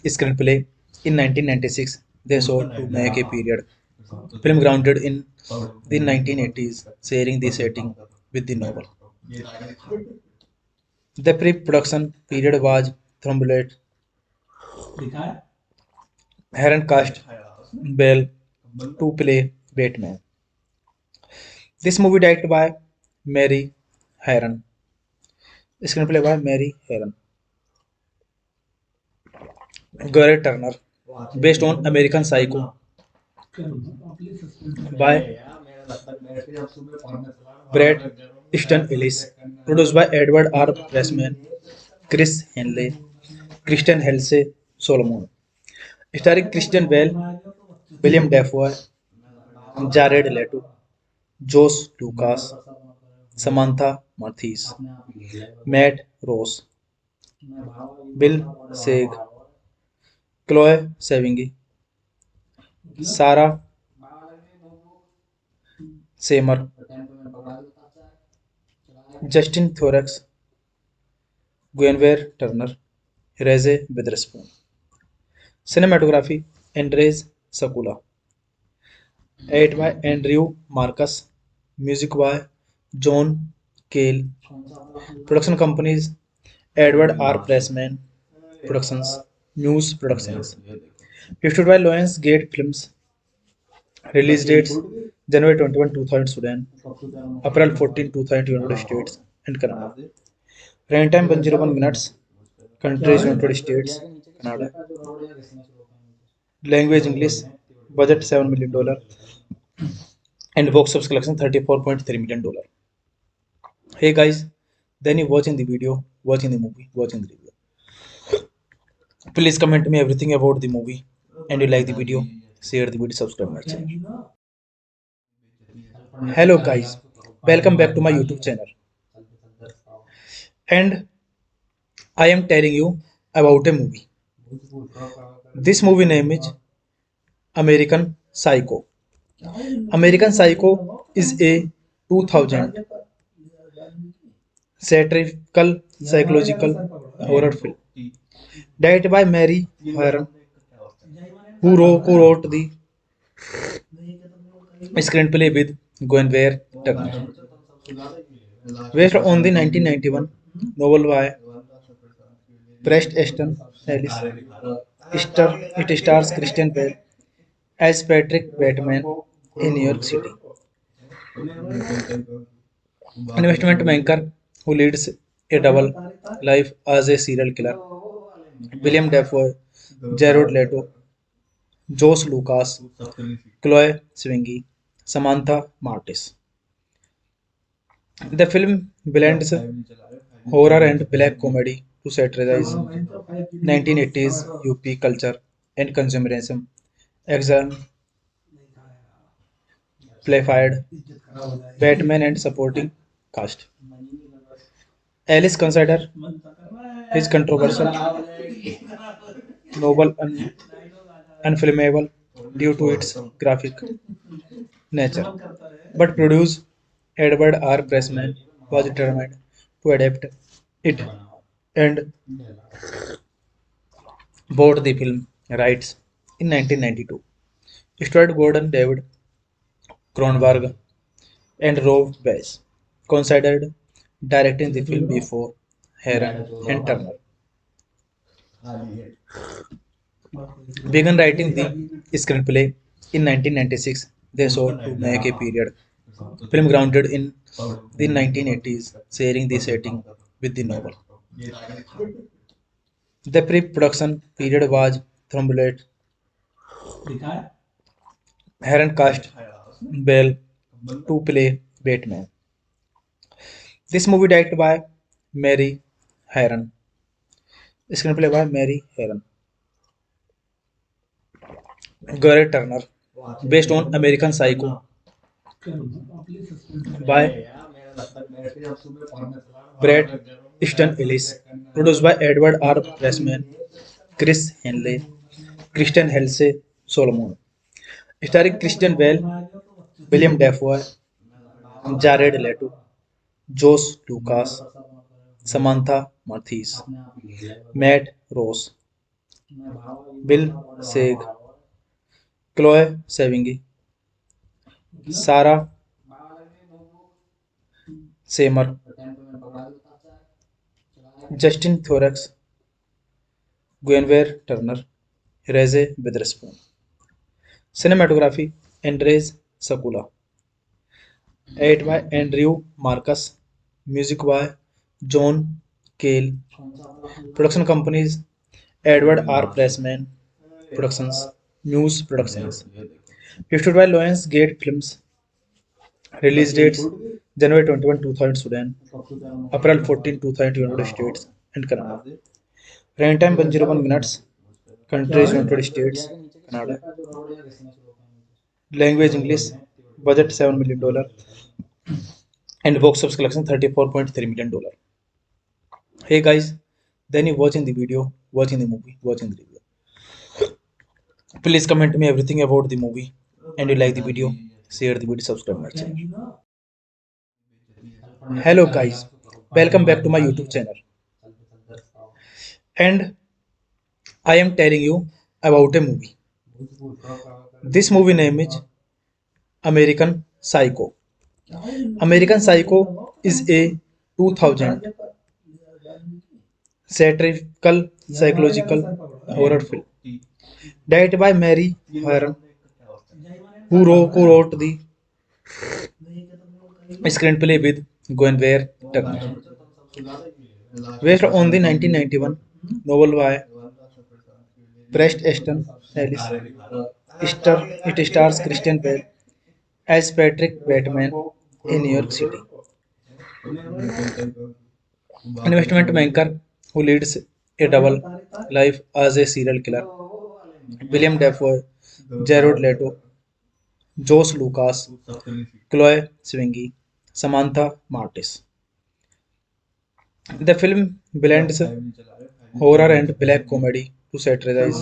screenplay in 1996. They sought to make a period film grounded in the 1980s, sharing the setting with the novel. The pre-production period was tumultuous. Heron cast Bell to play Batman. This movie directed by Mary Heron. Screenplay by Mary Herron. Gary Turner. Based on American Psycho by Brad Easton Ellis. Produced by Edward R. Pressman, Chris Henley, Christian Helse Solomon. Starring Christian Bale, William Dafoe, Jared Leto, Josh Lucas, Samantha Mathis, Matt Ross, Bill Seig, Chloe Sevigny, Sarah Seymour, Justin Thorax, Guinevere Turner, Reese Witherspoon. Cinematography Andres Sakula. Edited by Andrew Marcus. Music by John Cale. Production companies Edward R. Pressman Productions, Muse Productions. Distributed by Lions Gate Films. Release dates January 21, 2000 Sudan, April 14, 2000 United States and Canada. Running time 101 minutes. Countries United States, Canada. Language English. Budget $7 million. And box office collection $34.3 million. Hey guys, then you watching the video, watching the movie, watching the review. Please comment me everything about the movie, and you like the video, share the video, subscribe my channel. Hello guys, welcome back to my YouTube channel. And I am telling you about a movie. This movie name is American Psycho. American Psycho is a 2000 satirical psychological horror film directed by Mary Herron, who wrote the screenplay with Guinevere Turner. Based on the 1991 novel by Preston Easton Ellis, it stars Christian Bale as Patrick Bateman in New York City, an investment banker who leads a double life as a serial killer. William Dafoe, Jared Leto, Josh Lucas, Chloe Sevigny, Samantha Martis. The film blends horror and black comedy to satirize 1980s UP culture and consumerism, exemplified Batman and supporting cast. Alice considered his controversial novel unfilmable due to its graphic nature, but producer Edward R. Pressman was determined to adapt it and bought the film rights in 1992. Stuart Gordon David Cronenberg and Rob Weiss considered directing the film before Herron and Turner began writing the screenplay in 1996. They sought to make a period film grounded in the 1980s, sharing the setting with the novel. The pre-production period was tumultuous. Herron cast Bell to play Batman. This movie directed by Mary Herron. Screenplay by Mary Herron. Gary Turner. Based on American Psycho by Brad Easton Ellis. Produced by Edward R. Pressman, Chris Henley, Christian Helse Solomon. Starring Christian Bale, William Dafoe, Jared Leto, Josh Lucas, Samantha Mathis, Matt Ross, Bill Seig, Chloe Sevigny, Sarah Seymour, Justin Thorax, Guinevere Turner, Reese Witherspoon. Cinematography Andres Sakula. Edited by Andrew Marcus. Music by John Kale. Production companies Edward R. Pressman Productions, Muse Productions. Distributed by Lions Gate Films. Release dates January 21, 2000 Sudan, April 14, 2000 United States and Canada. Running time 101 minutes. Countries United States, Canada. Language English. Budget $7 million. And box office collection $34.3 million. Hey guys, then you watching the video, watching the movie, watching the review. Please comment me everything about the movie, and you like the video, share the video, subscribe my channel. Hello guys, welcome back to my YouTube channel. And I am telling you about a movie. This movie name is American Psycho. American Psycho is a 2000 satirical psychological horror film directed by Mary Harron, who wrote the screenplay with Guinevere Turner. Based on the 1991 novel by Preston Easton Ellis, it stars Christian Bale as Patrick Bateman in New York City, investment banker who leads a double life as a serial killer. William Dafoe, Jared Leto, Josh Lucas, Chloe Sevigny, Samantha Martis. The film blends horror and black comedy to satirize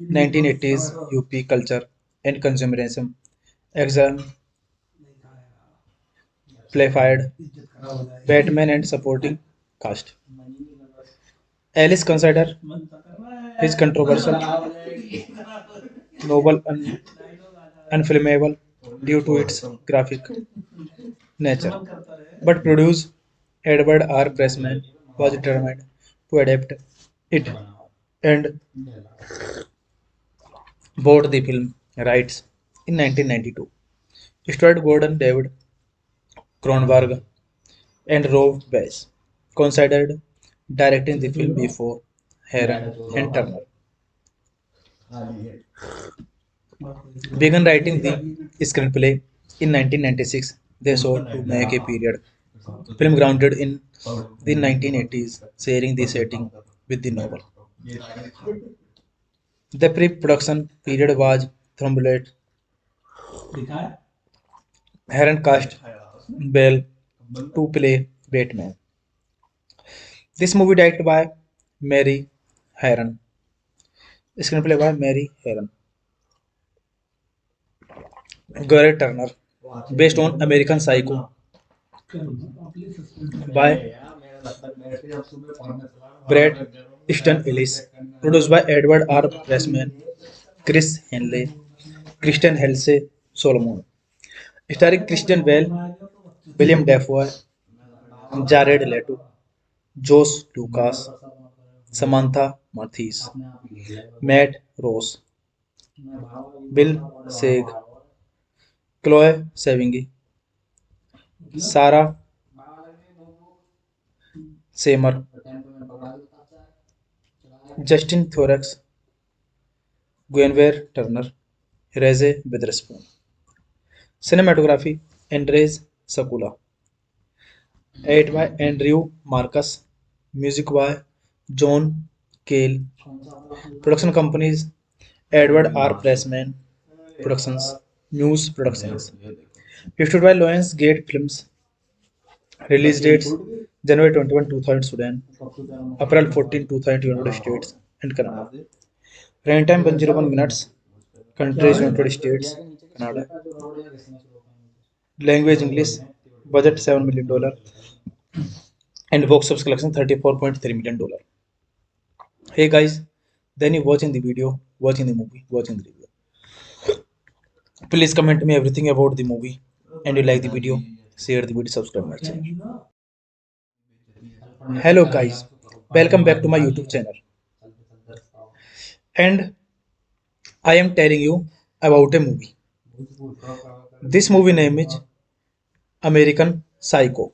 1980s UP culture and consumerism, exemplified Batman and supporting cast. Alice considered his controversial novel unfilmable due to its graphic nature, but producer Edward R. Pressman was determined to adapt it and bought the film rights in 1992. Starred Gordon David Cronenberg and Rob Weiss considered directing the film before Heron and Turner began writing the screenplay in 1996. They sought to make a period film grounded in the 1980s, sharing the setting with the novel. The pre-production period was tumultuous. Heron cast Bell to play Batman. This movie directed by Mary Herron. Screenplay by Mary Herron. Garrett Turner. Based on American Psycho by Brad Easton Ellis. Produced by Edward R. Pressman, Chris Henley, Christian Helse Solomon. Starring Christian Bale, William Dafoe, Jared Leto, Josh Lucas, Samantha Mathis, Matt Rose, Bill Seig, Chloe Sevigny, Sarah Seymour, Justin Thorax, Guinevere Turner, Reese Witherspoon. Cinematography Andres Sakula. Edited by Andrew Marcus. Music by John Cale. Production companies Edward R. Pressman Productions, Muse Productions. Distributed by Lions Gate Films. Release dates January 21, 2000 Sudan, April 14, 2000 United States and Canada. Running time 101 minutes. Countries United States, Canada. Language English. Budget $7 million. And box office collection $34.3 million. Hey guys, then you watching the video, watching the movie, watching the review. Please comment me everything about the movie, and you like the video, share the video, subscribe my channel. Hello guys, welcome back to my YouTube channel. And I am telling you about a movie. This movie name is American Psycho.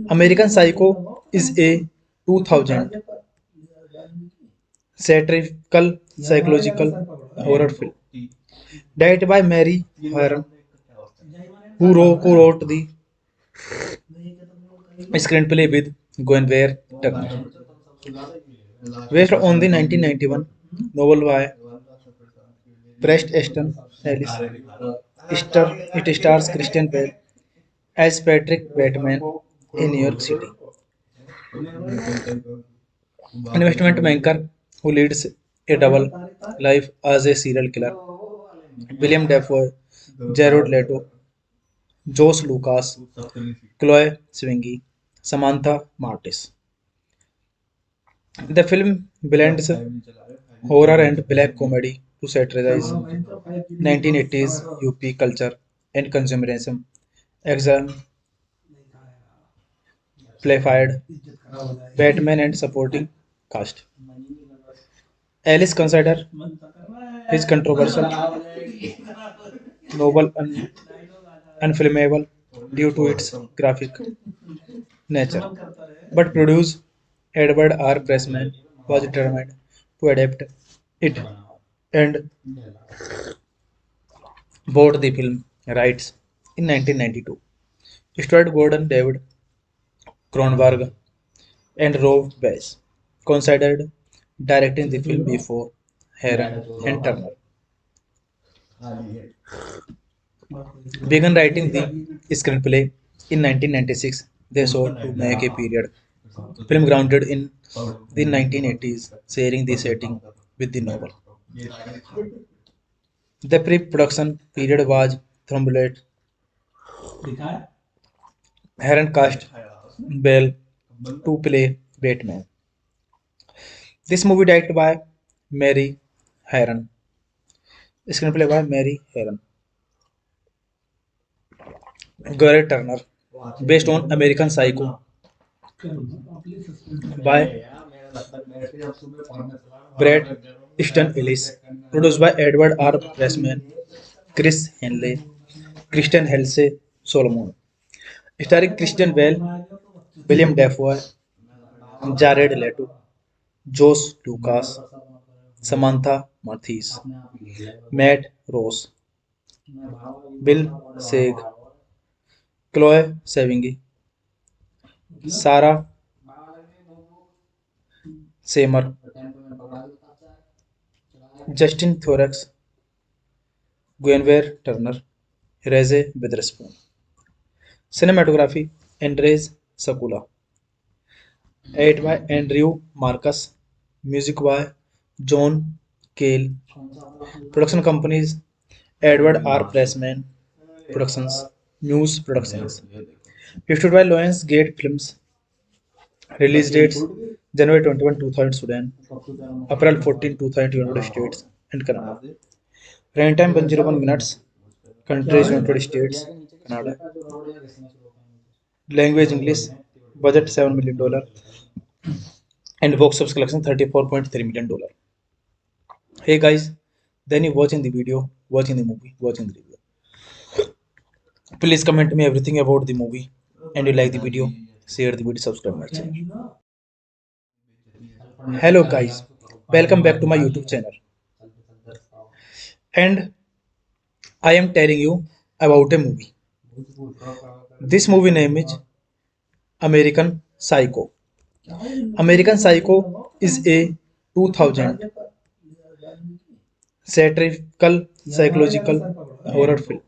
American Psycho is a 2000 satirical psychological horror film. Directed by Mary Harron, who wrote the screenplay with Guinevere Turner. Based on the 1991 novel by Preston Easton Ellis, it stars Christian Bale as Patrick Bateman in New York City, investment banker who leads a double life as a serial killer. William Dafoe, Jared Leto, Josh Lucas, Chloe Sevigny, Samantha Martis. The film blends horror and black comedy to satirize 1980s UP culture and consumerism, exemplified Batman and supporting cast. Alice considered his controversial novel unfilmable due to its graphic nature, but producer Edward R. Pressman was determined to adapt it and bought the film rights in 1992. Stuart Gordon, David Cronenberg, and Rob Weiss considered directing the film before Heron and Turner began writing the screenplay in 1996. They sought to make a period film grounded in the 1980s, sharing the setting with the novel. The pre-production period was tumultuous. Heron cast Bell to play Batman. This movie directed by Mary Heron. Screenplay by Mary Heron. Garrett Turner. Based on American Psycho by Brad Easton Ellis. Produced by Edward R. Pressman, Chris Henley, Christian Helse Solomon. Starring Christian Bale, William Dafoe, Jared Leto, Josh Lucas, Samantha Mathis, Matt Rose, Bill Seig, Chloe Sevigny, Sarah Seymour, Justin Thorax, Guinevere Turner, Reese Witherspoon. Cinematography Andres Sakula. Edited by Andrew Marcus. Music by John Cale. Production companies Edward R. Pressman Productions, Muse Productions. Distributed by Lions Gate Films. Release dates January 21, 2000 Sudan, April 14, 2000 United States and Canada. Running time 101 minutes. Countries United States, Canada. Language English. Budget $7 million. And box office collection $34.3 million. Hey guys, then you watching the video, watching the movie, watching the review. Please comment me everything about the movie, and you like the video, share the video, subscribe my channel. Hello guys, welcome back to my YouTube channel, and I am telling you about a movie. This movie name is American Psycho. American Psycho is a 2000 satirical psychological horror film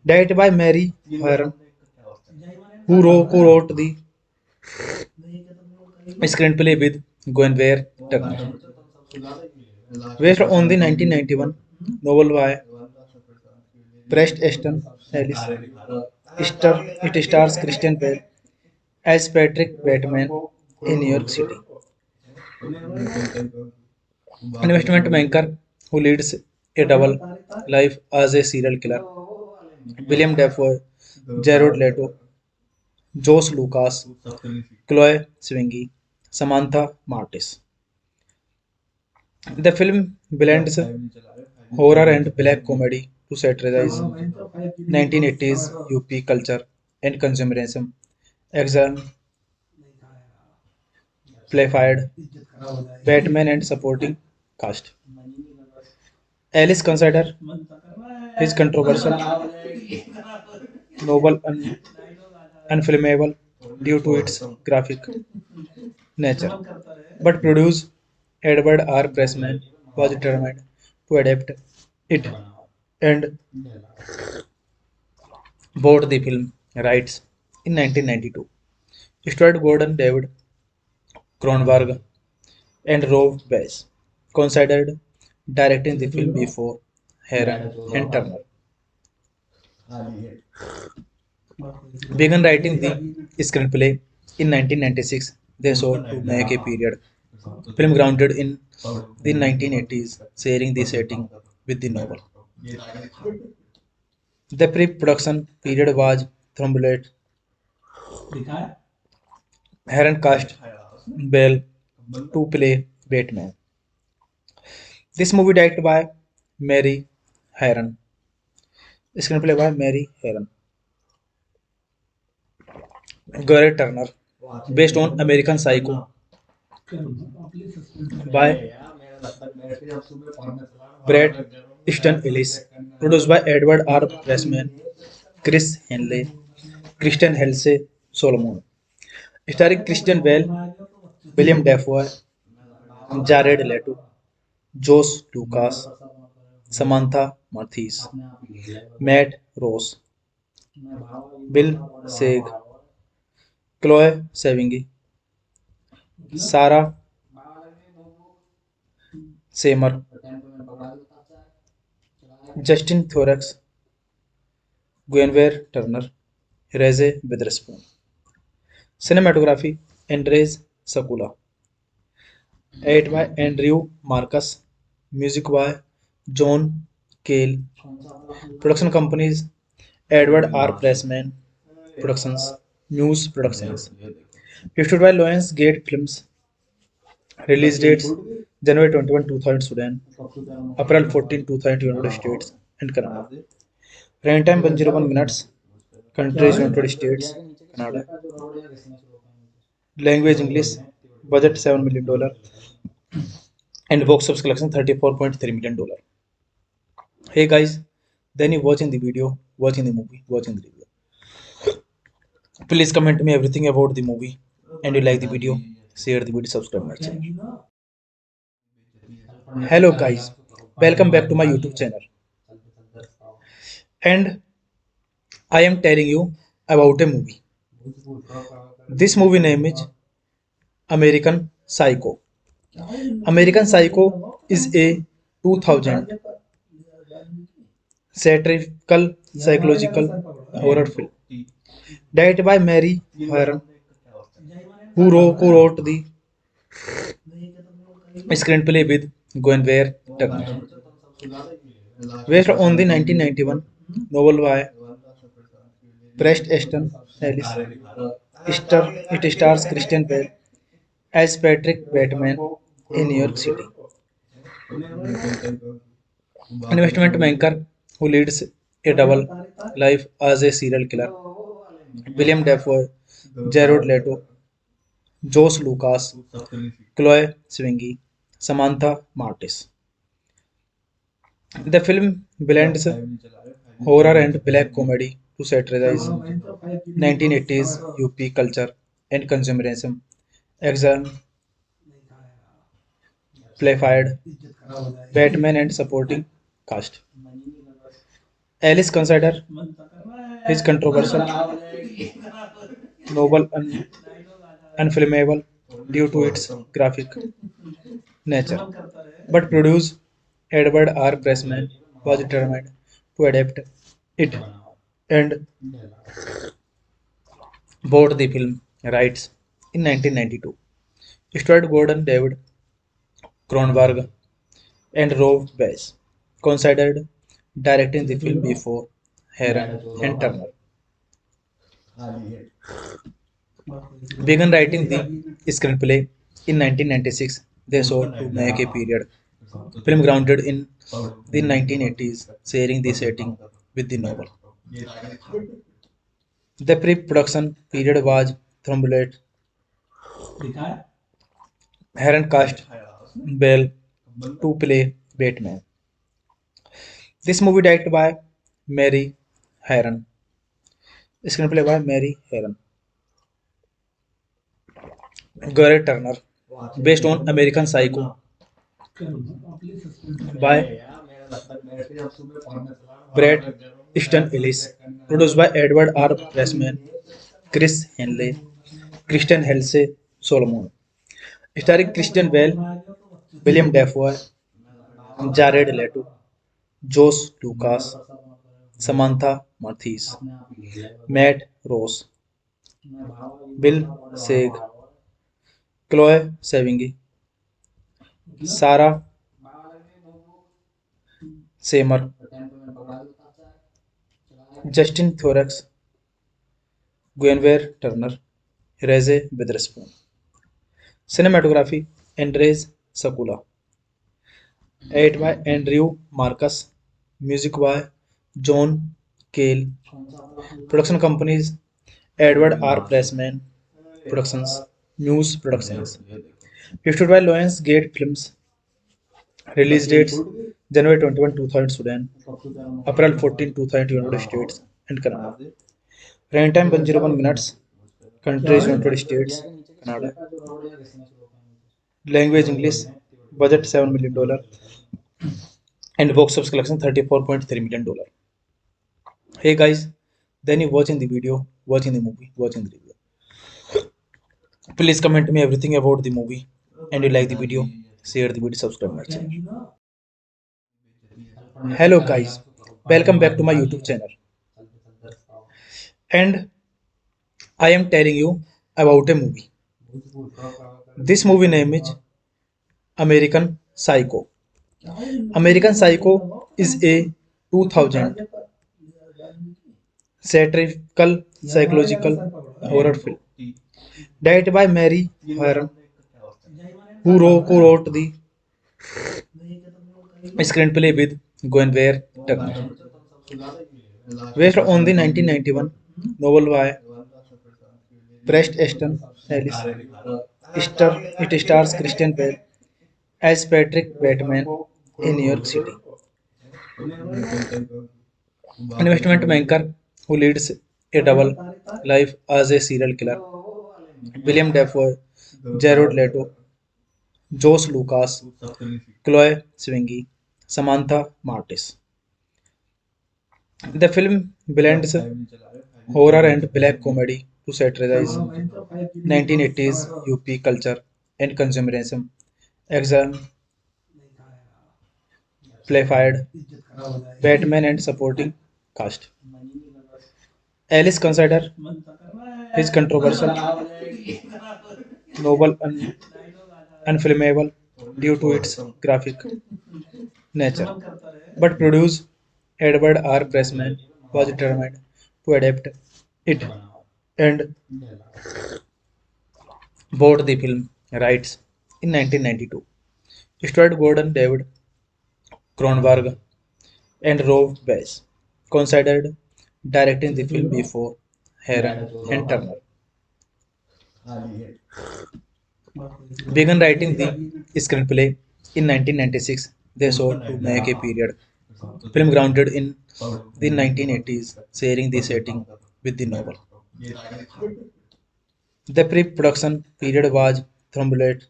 directed by Mary Harron, who wrote the screenplay with Guinevere Turner. Based on the 1991 novel by Preston Easton Ellis, it stars Christian Bale as Patrick Bateman in New York City, investment banker who leads a double life as a serial killer. William Dafoe, Jared Leto, Josh Lucas, Chloe Sevigny, Samantha Martis. The film blends horror and black comedy to satirize 1980s UP culture and consumerism, exemplified Playfied, Batman and supporting cast. Alice consider his controversial, novel, and unfilmable due to its graphic nature. But producer Edward R. Pressman was determined to adapt it and bought the film rights in 1992. Stuart Gordon David Cronenberg and Rob Weiss considered directing the film before Heron and Turner began writing the screenplay in 1996. They sought to make a period film grounded in the 1980s, sharing the setting with the novel. The pre-production period was tumultuous. Heron cast Bell to play Batman. This movie directed by Mary Heron. Screenplay by Mary Heron. Garrett Turner. Based on American Psycho by Brad Easton Ellis. Produced by Edward R. Pressman, Chris Henley, Christian Helse Solomon. Starring Christian Bale, William Dafoe, Jared Leto, Josh Lucas, Samantha Mathis, Matt Rose, Bill Seig, Chloe Sevigny, Sarah Seymour, Justin Thorax, Guinevere Turner, Reese Witherspoon. Cinematography Andres Sakula. Edit by Andrew Marcus. Music by John Cale. Production companies Edward R. Pressman Productions, Muse Productions. Distributed by Lions Gate Films. Release dates January 21, 2000 Sudan, April 14, 2000 United States and Canada. Running time 101 minutes. Countries United States, Canada. Language English. Budget $7 million. And box office collection $34.3 million. Hey guys, then you watching the video, watching the movie, watching the review. Please comment me everything about the movie, and you like the video, share the video, subscribe my channel. Hello guys, welcome back to my YouTube channel. And I am telling you about a movie. This movie name is American Psycho. American Psycho is a 2000 satirical psychological horror film directed by Mary Heron, who wrote the screenplay with Guinevere Turner. Based on the 1991 novel by Bret Easton Ellis, it stars Christian Bale as Patrick Bateman in New York City. Investment banker who leads a double life as a serial killer. William Dafoe, Jared Leto, Josh Lucas, Chloe Sevigny, Samantha Martis. The film blends horror and black comedy to satirize 1980s UP culture and consumerism. Exam, Playfied, Batman and supporting cast. Alice consider his controversial, novel, and unfilmable due to its graphic nature. But producer Edward R. Pressman was determined to adapt it and bought the film rights in 1992. Stuart Gordon David Cronenberg and Rob Weiss considered directing the film before Heron and Turner began writing the screenplay in 1996. They sought to make a period film grounded in the 1980s, sharing the setting with the novel. The pre-production period was tumultuous. Heron cast Bell to play Batman. This movie directed by Mary Heron. Screenplay by Mary Heron. Garrett Turner. Based on American Psycho by Brett Easton Ellis. Produced by Edward R. Pressman, Chris Henley, Kristen Helsey Solomon. Starring Christian Bale, William Dafoe, Jared Leto, Josh Lucas, Samantha Mathis, Matt Rose, Bill Seig, Chloe Sevigny, Sarah Seymour, Justin Thorax, Guinevere Turner, Reese Witherspoon. Cinematography Andres Sakula. Edit by Andrew Marcus. Music by John Cale. Production companies Edward R. Pressman Productions, Muse Productions. Distributed by Lionsgate Films. Release dates January 21, 2000 Sudan, April 14, 2000 United States and Canada. Running time 101 minutes. Countries United States, Canada. Language English. Budget $7 million. And box office collection $34.3 million. Hey guys, then you watching the video, watching the movie, watching the review. Please comment me everything about the movie, and you like the video, share the video, subscribe my channel. Hello guys, welcome back to my YouTube channel. And I am telling you about a movie. This movie name is American Psycho. American Psycho is a 2000 satirical psychological horror film directed by Mary Heron, who co-wrote the screenplay with Guinevere Turner. Based on the 1991 novel by Bret Easton Ellis, it stars Christian Bale as Patrick Bateman in New York City. Investment banker who leads a double life as a serial killer. William Dafoe, Jared Leto, Josh Lucas, Chloe Sevigny, Samantha Martis. The film blends horror and black comedy to satirize 1980s UP culture and consumerism, exemplified Batman and supporting cast. Alice considered his controversial novel unfilmable due to its graphic nature, but producer Edward R. Pressman was determined to adapt it and bought the film rights in 1992. Stuart Gordon David Cronenberg and Rob Weiss considered directing the film before Heron and Turner began writing the screenplay in 1996. They sought to make a period film grounded in the 1980s, sharing the setting with the novel. The pre-production period was tumultuous.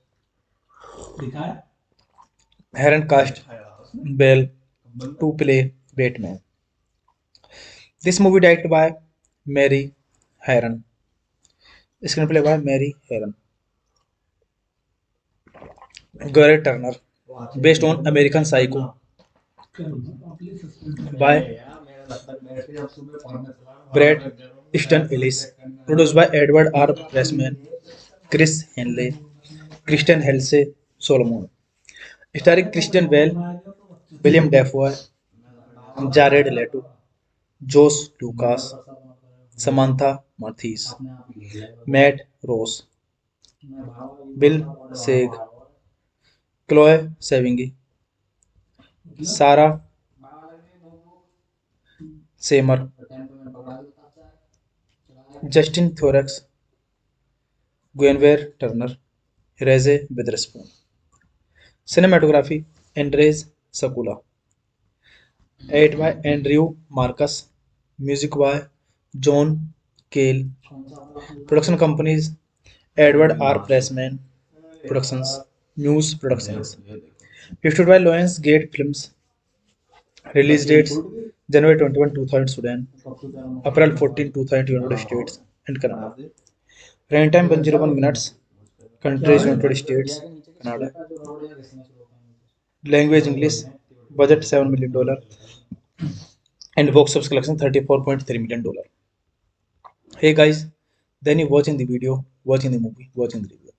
Heron cast Bell to play Batman. This movie directed by Mary Heron. Screenplay by Mary Heron. Garrett Turner. Based on American Psycho by Brett Easton Ellis. Produced by Edward R. Pressman, Chris Henley, Kristen Helsey Solomon. Starring Christian Bale, William Dafoe, Jared Leto, Josh Lucas, Samantha Mathis, Matt Rose, Bill Seig, Chloe Sevigny, Sarah Seymour, Justin Thorax, Guinevere Turner, Reise Witherspoon. Cinematography Andres Sakula. Edited by Andrew Marcus. Music by John Cale. Production companies Edward R. Pressman Productions. Muse Productions. Distributed by Lions Gate Films. Release dates January 21, 2000 Sudan, April 14, 2000 United States and Canada. Running time 101 minutes. Countries United States, Canada. Language English. Budget $7 million. And box office collection $34.3 million. Hey guys, then you watching the video, watching the movie, watching the review.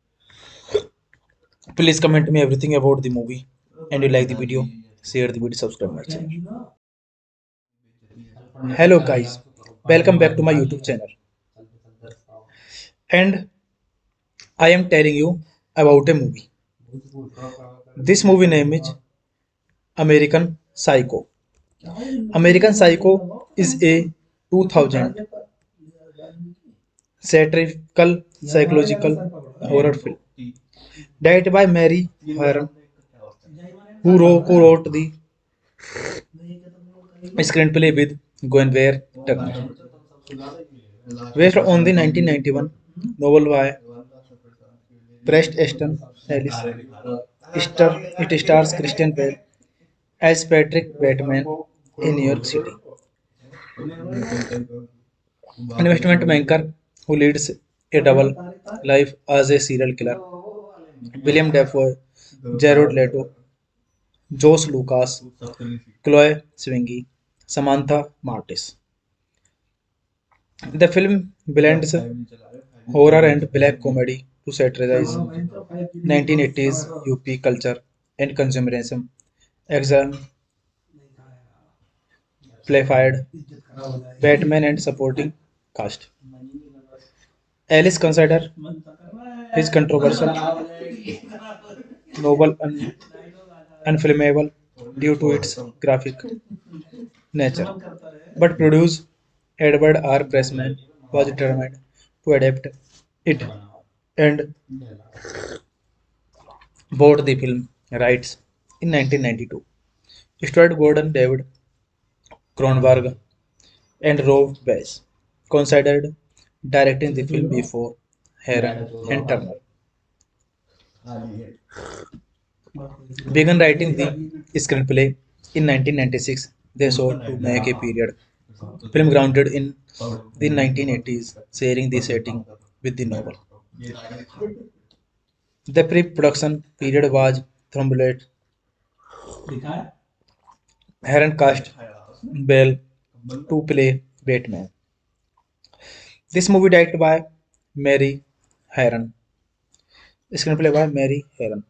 Please comment me everything about the movie, and you like the video, share the video, subscribe my channel. Hello guys, welcome back to my YouTube channel. And I am telling you about a movie. This movie name is American Psycho. American Psycho is a 2000 satirical psychological horror film directed by Mary Harron, who co-wrote the screenplay with Guinevere Turner. Based on the 1991 novel by Preston Easton Ellis, it stars Christian Bale as Patrick Bateman in New York City, investment banker who leads a double life as a serial killer. William Dafoe, Jared Leto, Josh Lucas, Chloe Sevigny, Samantha Martis. The film blends horror and black comedy to satirize 1980s UP culture and consumerism, exemplified Batman and supporting cast. Alice considered his controversial novel unfilmable due to its graphic nature, but producer Edward R. Pressman was determined to adapt it and bought the film rights in 1992. Stuart Gordon David Cronenberg and Rob Weiss considered directing the film before Heron and Turner began writing the screenplay in 1996. They sought to make a period film grounded in the 1980s, sharing the setting with the novel. The pre-production period was tumultuous. Heron cast Bell to play Batman. This movie directed by Mary Herron. Screenplay by Mary Herron.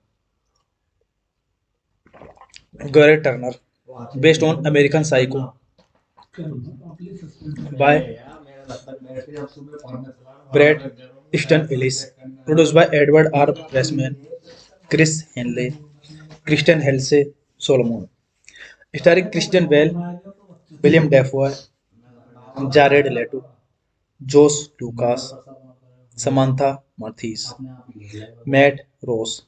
Gary Turner. Based on American Psycho by Brad Easton Ellis. Produced by Edward R. Pressman, Chris Henley, Christian Helse Solomon. Starring Christian Bale, William Dafoe, Jared Leto, Josh Lucas, Samantha Mathis, Matt Rose,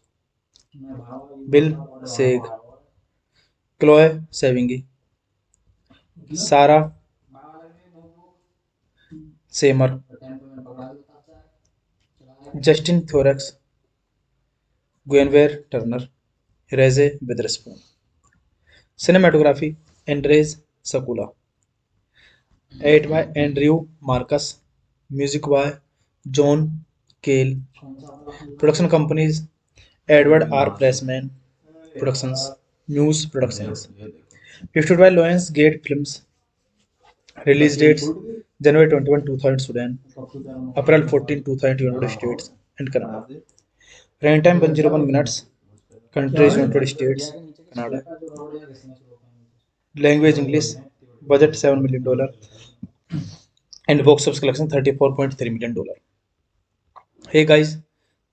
Bill Seig, Chloe Sevigny, Sarah Seymour, Justin Thorax, Guinevere Turner, Reise Witherspoon. Cinematography Andres Sakula. Edited by Andrew Marcus. Music by John Cale. Production companies Edward R. Pressman Productions. Muse Productions. Distributed by Lions Gate Films. Release dates January 21, 2000 Sudan, April 14, 2000 United States and Canada. Running time 101 minutes. Countries United States, Canada. Language English. Budget $7 million. And box office collection $34.3 million. Hey guys,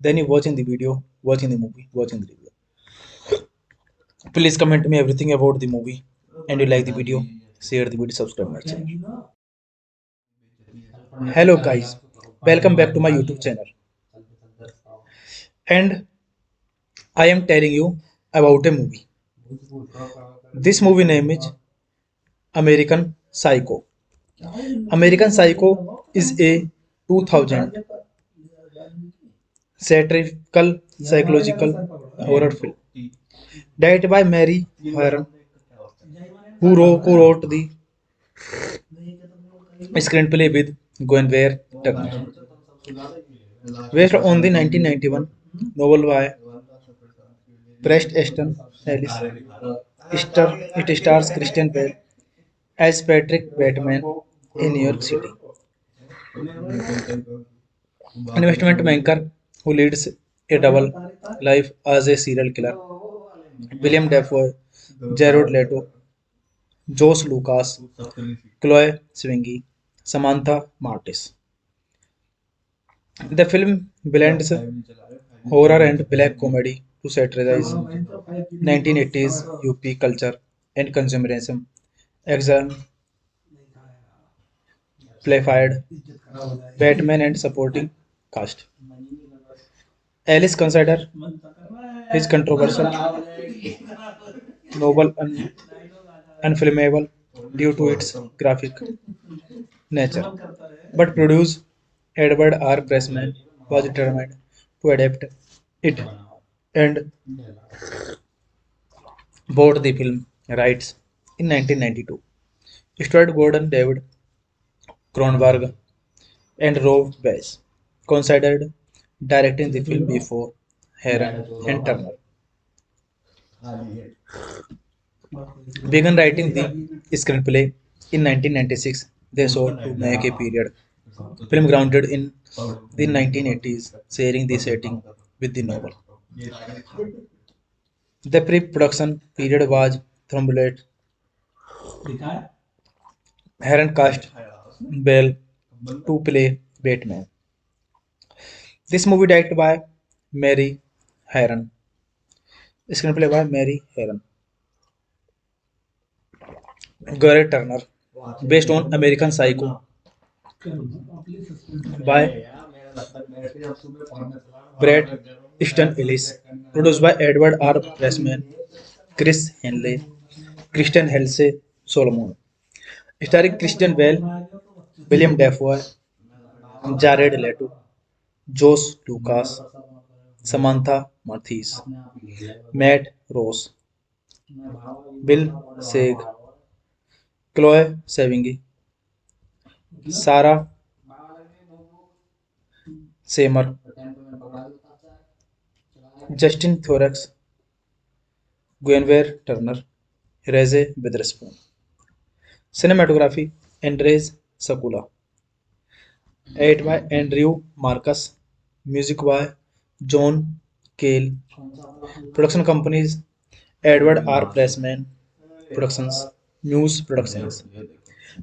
then you watching the video, watching the movie, watching the review. Please comment me everything about the movie, and you like the video, share the video, subscribe my channel. Hello guys, welcome back to my YouTube channel. And I am telling you about a movie. This movie name is American Psycho. American Psycho is a 2000 satirical psychological horror film directed by Mary Harron, who wrote the screenplay with Guinevere Turner. Based on the 1991 novel by Preston Ellis, it stars Christian Bale as Patrick Bateman in New York City, investment banker who leads a double life as a serial killer. William Dafoe, Jared Leto, Josh Lucas, Chloe Sevigny, Samantha Martis. The film blends horror and black comedy to satirize 1980s UP culture and consumerism, exemplified Batman and supporting cast. Alice considered his controversial novel unfilmable due to its graphic nature, but producer Edward R. Pressman was determined to adapt it and bought the film rights in 1992. Stuart Gordon, David Cronenberg, and Rob Weiss considered directing the film before Heron and Turner began writing the screenplay in 1996. They sought to make a period film grounded in the 1980s, sharing the setting with the novel. The pre-production period was tumultuous. Heron cast Bell to play Batman. This movie directed by Mary Heron. Screenplay by Mary Heron. Gary Turner. Based on American Psycho by Brad Easton Ellis. Produced by Edward R. Pressman, Chris Henley, Christian Helse Solomon. Starring Christian Bale, William Dafoe, Jared Leto, Josh Lucas, Samantha Mathis, Matt Rose, Bill Seig, Chloe Sevigny, Sarah Seymour, Justin Thorax, Guinevere Turner, Reese Witherspoon. Cinematography Andres Sakula. Edited by Andrew Marcus. Music by John Cale. Production companies Edward R. Pressman Productions, Muse Productions.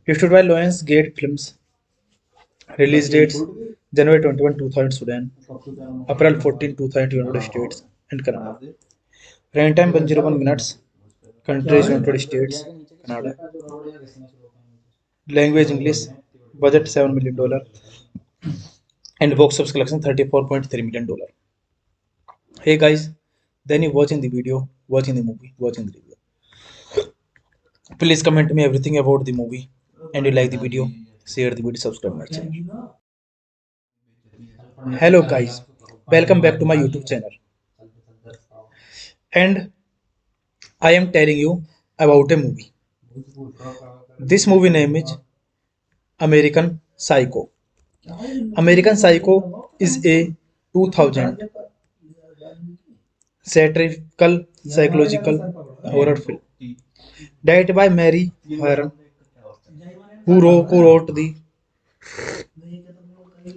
Distributed by Lions Gate Films. Release dates January 21, 2000 Sudan, April 14, 2000 United States and Canada. Running time 101 minutes. Countries United States, Canada. Language English. Budget $7 million. And box office collection $34.3 million. Hey guys, then you watching the video, watching the movie, watching the review. Please comment me everything about the movie, and you like the video, share the video, subscribe my channel. Hello guys, welcome back to my YouTube channel. And I am telling you about a movie. This movie name is American Psycho. American Psycho is a 2000 satirical psychological horror film directed by Mary Harron, who wrote the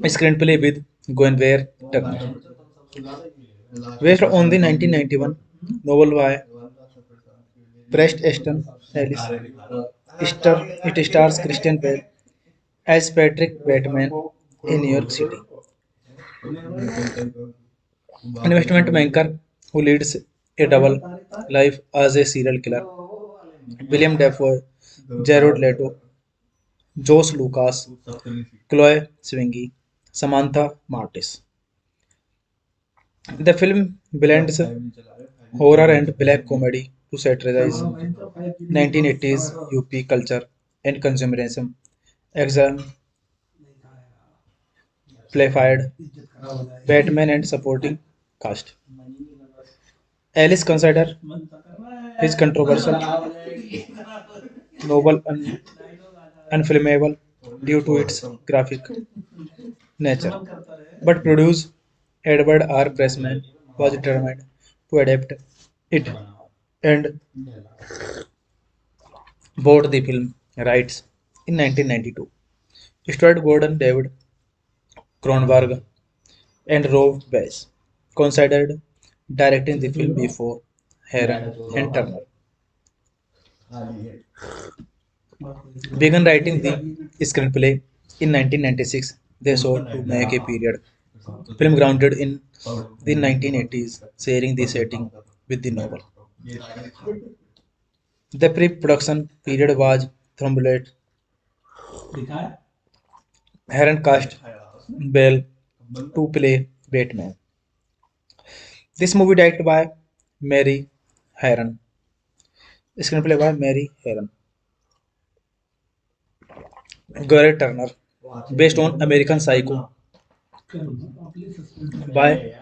screenplay with Guinevere Turner. Based on the 1991 novel by Preston Ellis, it stars Christian Bale as Patrick Bateman in New York City, investment banker who leads a double life as a serial killer. William Dafoe, Jared Leto, Josh Lucas, Chloe Sevigny, Samantha Martis. The film blends horror and black comedy to satirize 1980s UP culture and consumerism, exemplified Batman and supporting cast. Alice considered his controversial, novel, and unfilmable due to its graphic nature. But producer Edward R. Pressman was determined to adapt it and bought the film rights in 1992. Stuart Gordon David Cronenberg and Rob Weiss considered directing the film before Heron and Turner began writing the screenplay in 1996. They sought to make a period film grounded in the 1980s, sharing the setting with the novel. The pre-production period was tumultuous. Heron cast Bell to play Batman. This movie directed by Mary Heron. Screenplay by Mary Heron. Garrett Turner. Based on American Psycho by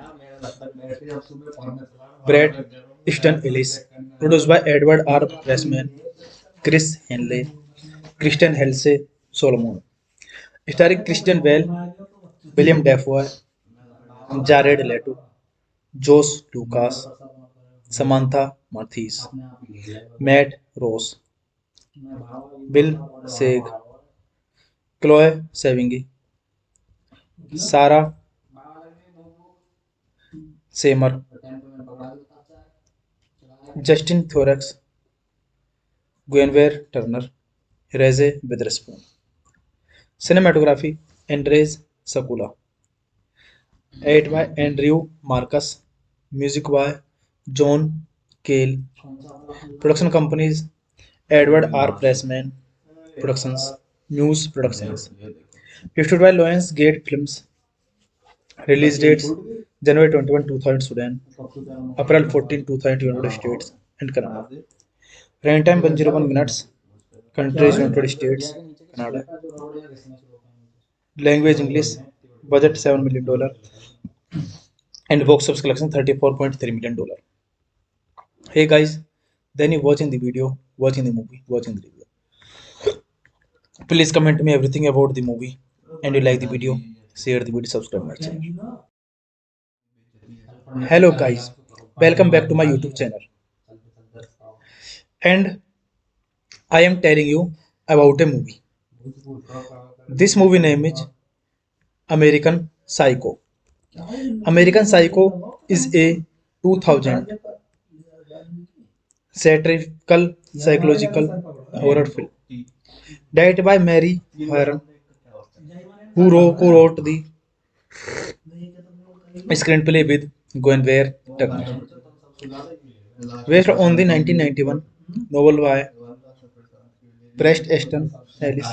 Brad Easton Ellis. Produced by Edward R. Pressman, Chris Henley, Christian Helse Solomon. Starring Christian Bale, William Dafoe, Jared Leto, Josh Lucas, Samantha Mathis, Matt Rose, Bill Seig, Chloe Sevigny, Sarah Seymour, Justin Thorax, Guinevere Turner, Reese Witherspoon. Cinematography Andres Sakula. Edit by Andrew Marcus. Music by John Cale. Production companies Edward R. Pressman Productions, Muse Productions. Distributed by Lions Gate Films. Release dates January 21, 2000 Sudan, April 14, 2000 United States and Canada. Runtime 101 minutes. Countries United States, Canada. Language English. Budget $7 million. And box office collection $34.3 million. Hey guys, then you watching the video, watching the movie, watching the review. Please comment me everything about the movie, and you like the video, share the video, subscribe my channel. Hello guys, welcome back to my YouTube channel. And I am telling you about a movie. This movie name is American Psycho. American Psycho is a 2000 satirical psychological horror film directed by Mary Heron, who co-wrote the screenplay with Guinevere Turner. Based on the 1991 novel by Preston Easton Ellis,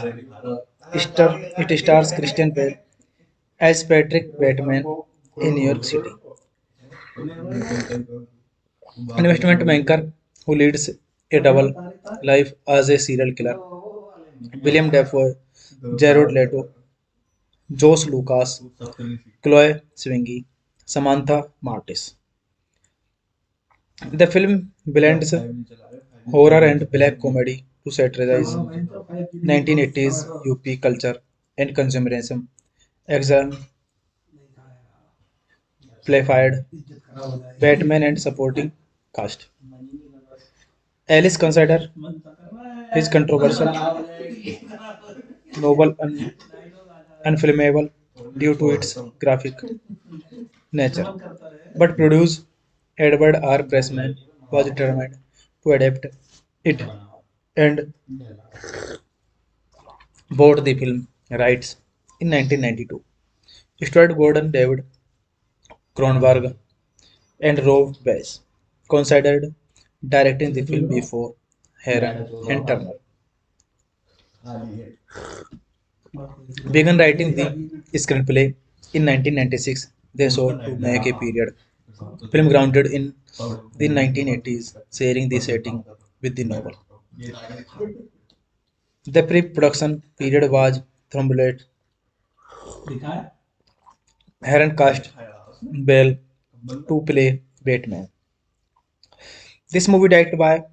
it stars Christian Bale as Patrick Bateman in New York City, investment banker who leads a double life as a serial killer. William Dafoe, Jared Leto, Josh Lucas, Chloe Sevigny, Samantha Martis. The film blends horror and black comedy to satirize 1980s UP culture and consumerism, exemplified Batman and supporting cast. Alice considered his controversial, novel, and unfilmable due to its graphic nature. But producer Edward R. Pressman was determined to adapt it and bought the film rights in 1992. Stuart Gordon David Cronenberg and Rob Weiss considered directing the film before Heron and Turner began writing the screenplay in 1996. They sought to make a period Film grounded in the 1980s, sharing the setting with the novel. The pre-production period was Thrombulate, Heron cast Bell to play Batman. This movie directed by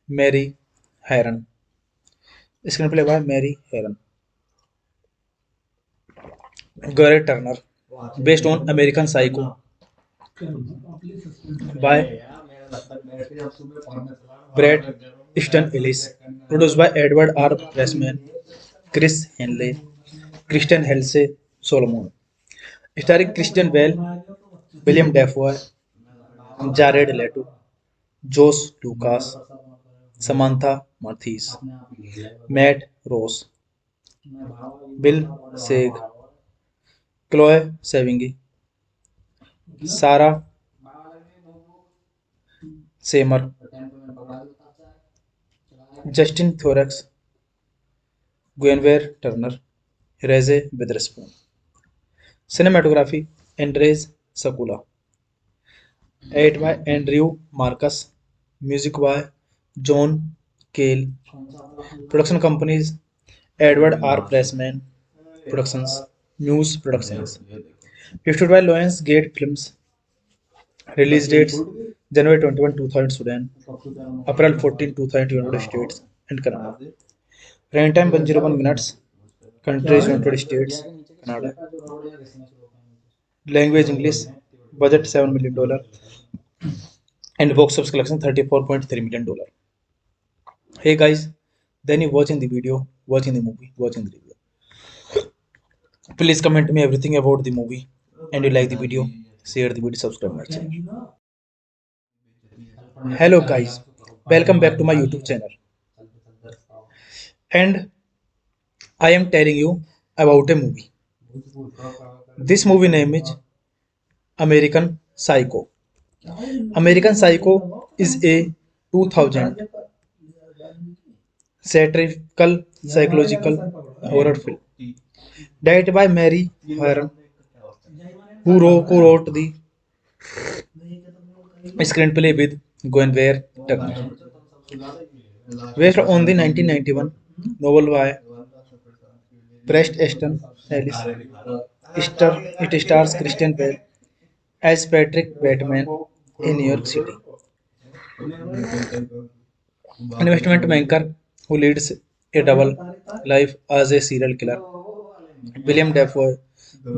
Mary Heron. Screenplay by Mary Heron. Garrett Turner. Based on American Psycho by Brad Easton Ellis. Produced by Edward R. Pressman, Chris Henley, Kristen Helsey Solomon. Starring Christian Bale, William Dafoe, Jared Leto, Josh Lucas, Samantha Mathis, Matt Ross, Bill Seig, Chloe Sevigny, Sarah Seymour, Justin Thorax, Guinevere Turner, Reese Witherspoon. Cinematography Andres Sakula. Edit by Andrew Marcus. Music by John Cale. Production companies Edward R. Pressman Productions, Muse Productions. Distributed by Lions Gate Films. Release dates January 21, 2000 Sudan, April 14, 2000 United States and Canada. Running time 101 minutes. Countries United States, Canada. Language English. Budget $7 million. And box office collection $34.3 million. Hey guys, then you watching the video, watching the movie, watching the review. Please comment me everything about the movie, and you like the video, share the video, subscribe my channel. Hello guys, welcome back to my YouTube channel. And I am telling you about a movie. This movie name is American Psycho. American Psycho is a 2000 satirical psychological horror film directed by Mary Heron, who co-wrote the screenplay with Guinevere Turner. Based on the 1991 novel by Bret Easton Ellis, it stars Christian Bale as Patrick Bateman in New York City. Investment banker who leads a double life as a serial killer. William Dafoe,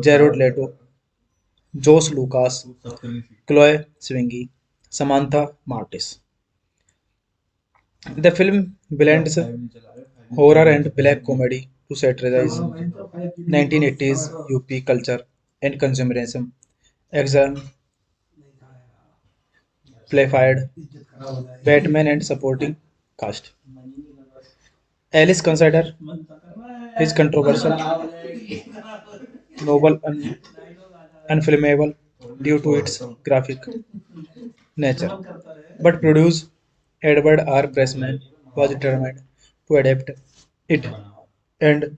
Jared Leto, Josh Lucas, Chloe Sevigny, Samantha Martis. The film blends horror and black comedy to satirize 1980s UP culture and consumerism, exemplified Batman and supporting cast. Alice considered his controversial novel unfilmable due to its graphic nature, but producer Edward R. Pressman was determined to adapt it and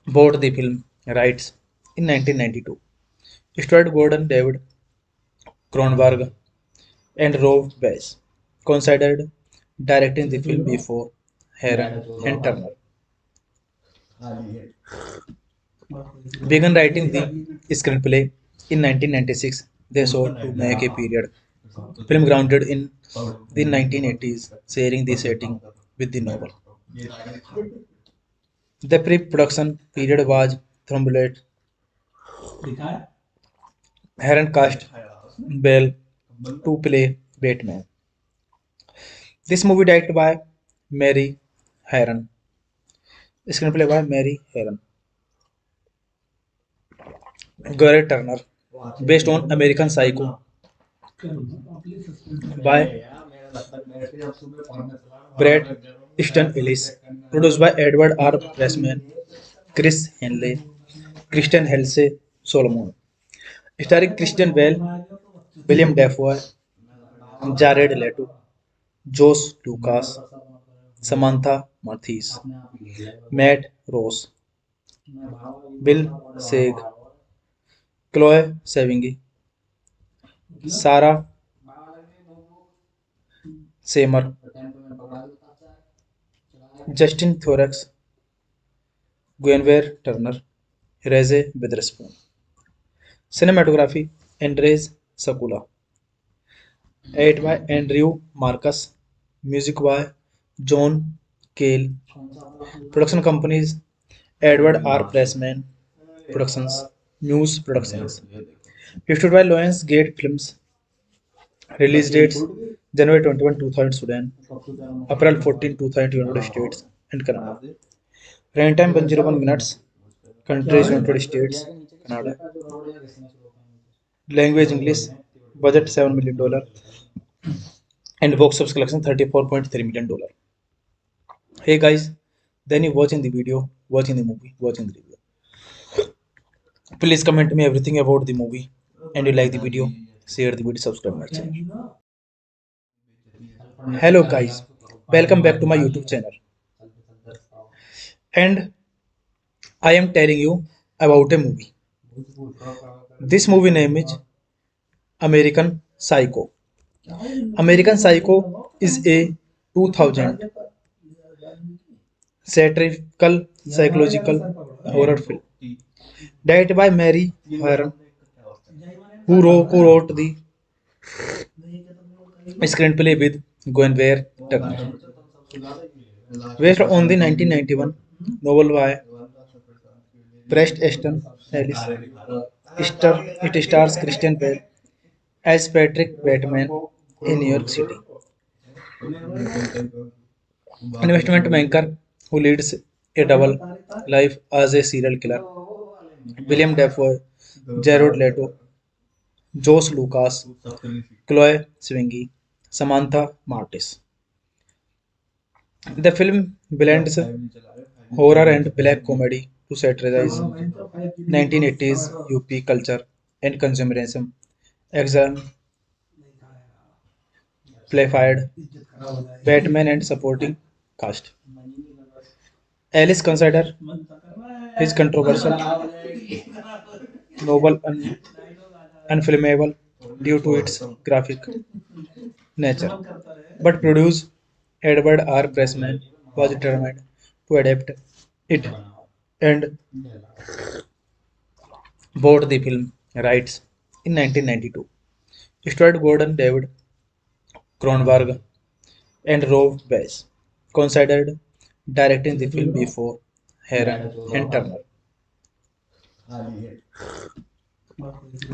bought the film rights in 1992. Stuart Gordon David Cronenberg and Rob Weiss considered directing the film before Heron and Turner began writing the screenplay in 1996. They sought to make a period film grounded in the 1980s, sharing the setting with the novel. The pre-production period was Thrombulate, Heron cast Bell to play Batman. This movie directed by Mary Heron. Screenplay by Mary Heron. Garrett Turner. Based on American Psycho by Brad Easton Ellis. Produced by Edward R. Pressman, Chris Henley, Kristen Helsey Solomon. Starring Christian Bale, William Dafoe, Jared Leto, Josh Lucas, Samantha Mathis, Matt Ross, Bill Seig, Chloe Sevigny, Sarah Seymour, Justin Thorax, Guinevere Turner, Reese Witherspoon. Cinematography Andres Sakula. Edited by Andrew Marcus. Music by John Cale. Production companies Edward R. Pressman Productions, Muse Productions. Distributed by Lionsgate Films. Release dates January 21, 2000 Sudan, April 14, 2000 United States and Canada. Running time 101 minutes. Countries United States, Canada. Language English. Budget $7 million. And box office collection $34.3 million. Hey guys, then you watching the video, watching the movie, watching the review. Please comment me everything about the movie, and you like the video, share the video, subscribe my channel. Hello guys, welcome back to my YouTube channel. And I am telling you about a movie. This movie name is American Psycho. American Psycho is a 2000 satirical psychological horror film directed by Mary Harron, who wrote the screenplay with Guinevere Turner. Based on the 1991 novel by Preston Easton Ellis, it stars Christian Bale as Patrick Bateman in New York City, investment banker who leads a double life as a serial killer. William Dafoe, Jared Leto, Josh Lucas, Chloe Sevigny, Samantha Martis. The film blends horror and black comedy to satirize 1980s UP culture and consumerism, exemplified Batman and supporting cast. Alice considered his controversial novel unfilmable due to its graphic nature, but producer Edward R. Pressman was determined to adapt it and bought the film rights in 1992. Stuart Gordon David Cronenberg and Rob Weiss considered directing the film before Heron and Turner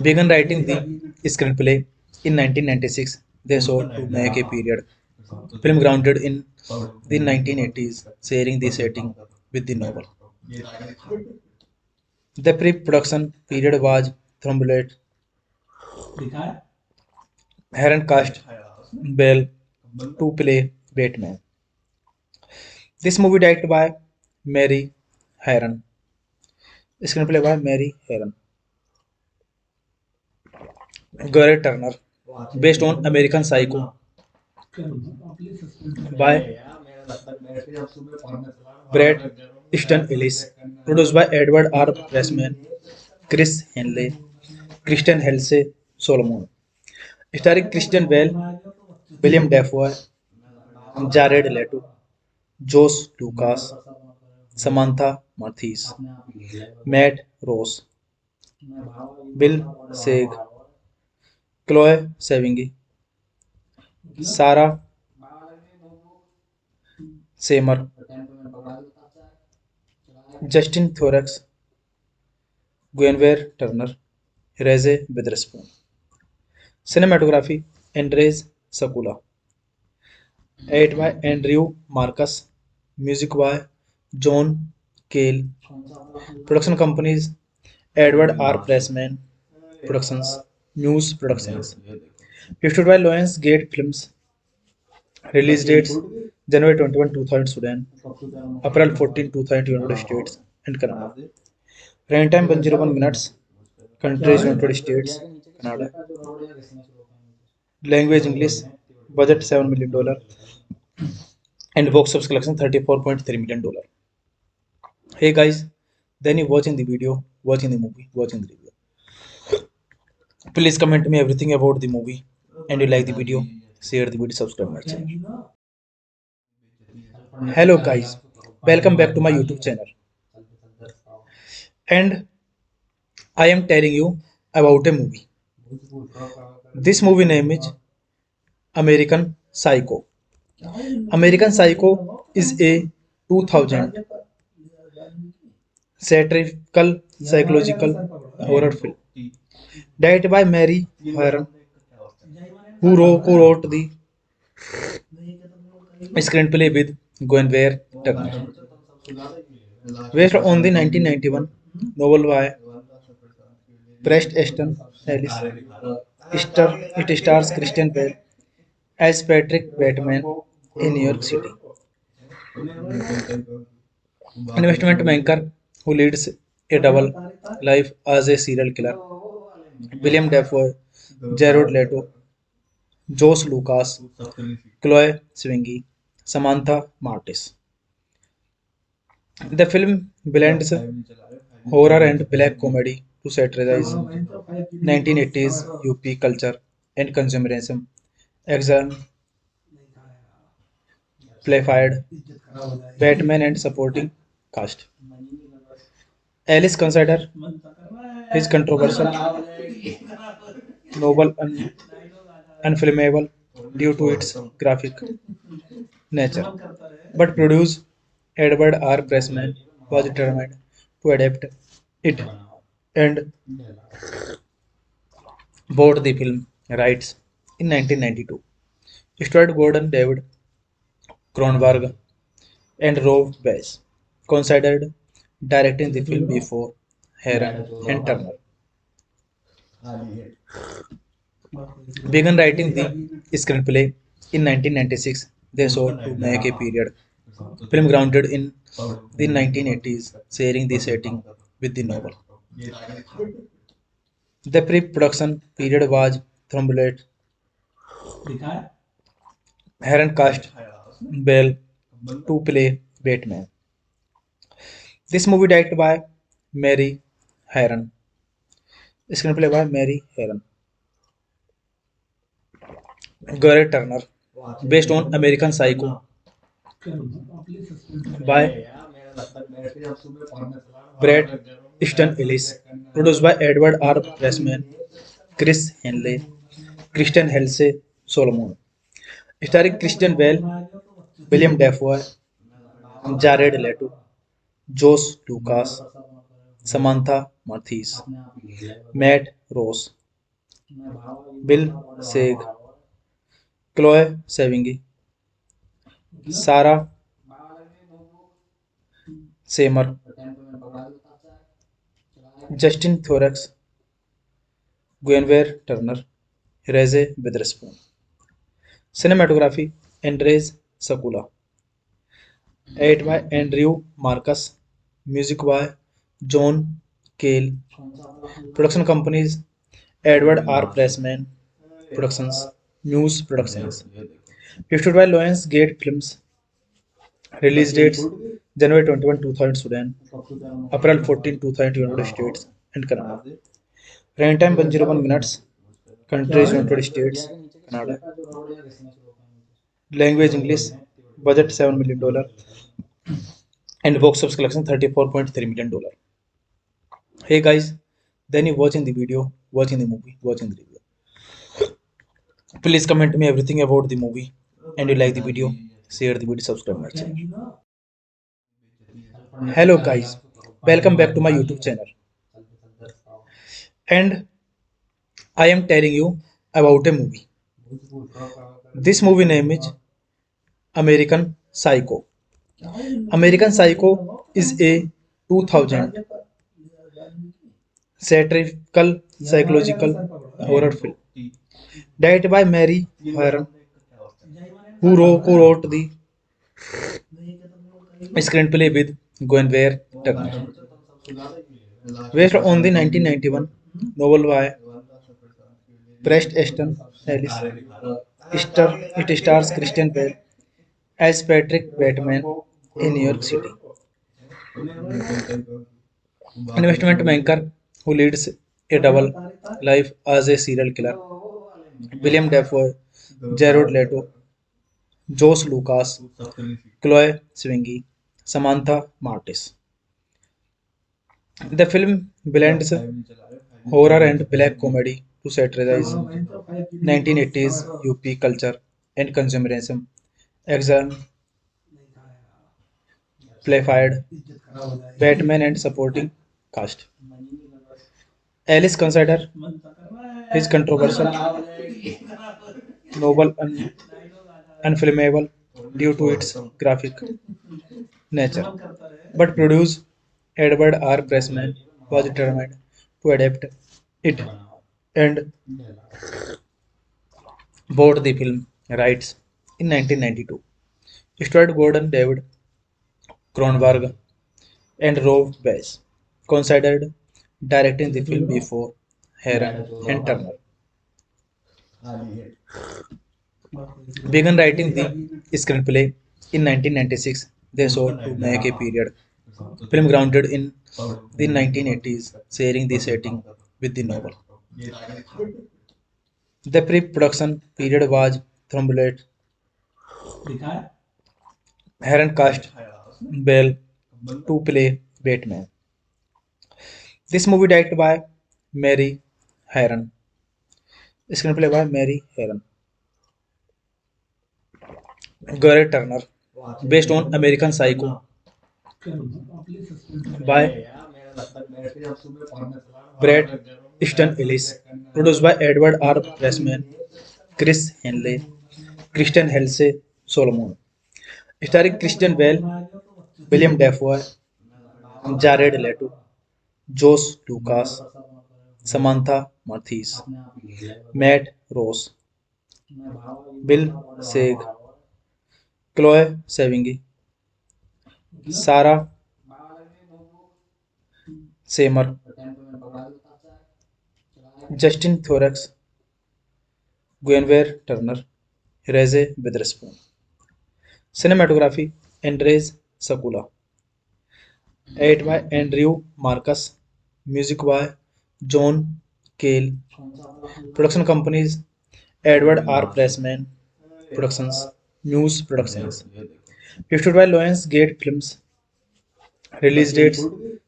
began writing the screenplay in 1996. They sought to make a period film grounded in the 1980s, sharing the setting with the novel. The pre-production period was tumultuous. Heron cast Bell to play Batman. This movie directed by Mary Harron. Screenplay by Mary Harron. Garrett Turner. Based on American Psycho by Brad Easton Ellis. Produced by Edward R. Pressman, Chris Henley, Christian Helse Solomon. Starring Christian Bale, William Dafoe, Jared Leto, Josh Lucas, Samantha Mathis, Matt Rose, Bill Seig, Chloe Sevigny, Sarah Seymour, Justin Thorax, Guinevere Turner, Reese Witherspoon. Cinematography Andres Sakula. Edited by Andrew Marcus. Music by John Cale. Production companies Edward R. Pressman Productions, Muse Productions. Distributed by Lionsgate Films. Release dates January 21, 2000 Sudan, April 14, 2000 United States and Canada. Running time 101 minutes. Countries United States, Canada. Language English. Budget $7 million. And box office collection $34.3 million. Hey guys, then you watching the video, watching the movie, watching the review. Please comment me everything about the movie, and you like the video, share the video, subscribe my channel. Hello guys, welcome back to my YouTube channel. And I am telling you about a movie. This movie name is American Psycho. American Psycho is a 2000 satirical psychological horror film directed by Mary Harron, who co-wrote the screenplay with Guinevere Turner. Based on the 1991 novel by Preston Easton Ellis, it stars Christian Bale as Patrick Bateman in New York City, investment banker who leads a double life as a serial killer. William Dafoe, Jared Leto, Josh Lucas, Chloe Sevigny, Samantha Martis. The film blends horror and black comedy to satirize 1980s UP culture and consumerism, exemplified Batman and supporting cast. Alice considered his controversial novel unfilmable due to its graphic nature, but producer Edward R. Pressman was determined to adapt it and bought the film rights in 1992. Stuart Gordon David Cronenberg and Rob Weiss considered directing the film before Heron and Turner began writing the screenplay in 1996. They sought to make a period film grounded in the 1980s, sharing the setting with the novel. The pre-production period was tumultuous. Heron cast Bell to play Batman. This movie directed by Mary Heron. Screenplay by Mary Heron. Gary Turner. Based on American Psycho by Brad Easton Ellis. Produced by Edward R. Pressman, Chris Henley, Christian Helse Solomon. Starring Christian Bale, William Dafoe, Jared Leto, Josh Lucas, Samantha Mathis, Matt Rose, Bill Seig, Chloe Sevigny, Sarah Seymour, Justin Thorax, Guinevere Turner, Reese Witherspoon. Cinematography Andres Sakula. Edited by Andrew Marcus. Music by John Cale. Production companies Edward R. Pressman Productions, Muse Productions. Distributed by Lions Gate Films. Release dates January 21, 2000 Sudan, April 14, 2000 United States and Canada. Running time 101 minutes. Countries United States, Canada. Language English. Budget $7 million. And box office collection $34.3 million. Hey guys, then you watching the video, watching the movie, watching the review. Please comment me everything about the movie, and you like the video, share the video, subscribe my channel. Hello guys, welcome back to my YouTube channel. And I am telling you about a movie. This movie name is American Psycho. American Psycho is a 2000 satirical psychological horror film directed by Mary Harron, who co-wrote the screenplay with Guinevere Turner. Based on the 1991 novel by Preston Easton Ellis, it stars Christian Bale as Patrick Bateman in New York City, investment banker who leads a double life as a serial killer. William Dafoe, Jared Leto, Josh Lucas, Chloe Sevigny, Samantha Martis. The film blends horror and black comedy to satirize 1980s UP culture and consumerism, exemplified Batman and supporting cast. Alice considered his controversial novel unfilmable due to its graphic nature, but producer Edward R. Pressman was determined to adapt it and bought the film rights in 1992. Stuart Gordon David Cronenberg and Rob Weiss considered directing the film before Heron and Turner began writing the screenplay in 1996. They sought to make a period film grounded in the 1980s, sharing the setting with the novel. The pre-production period was tumultuous. Heron cast Bell to play Batman. This movie directed by Mary Heron. Screenplay by Mary Heron. Gary Turner. Based on American Psycho by Brett Easton Ellis. Produced by Edward R. Pressman, Chris Henley, Christian Helse Solomon. Starring Christian Bale, William Dafoe, Jared Leto, Josh Lucas, Samantha Mathis, Matt Ross, Bill Seig, Chloe Sevigny, Sarah Seymour, Justin Thorax, Guinevere Turner, Reese Witherspoon. Cinematography Andres Sakula. Edit by Andrew Marcus. Music by John Cale. Production companies Edward R. Pressman Productions, Muse Productions. Distributed by Lions Gate Films. Release dates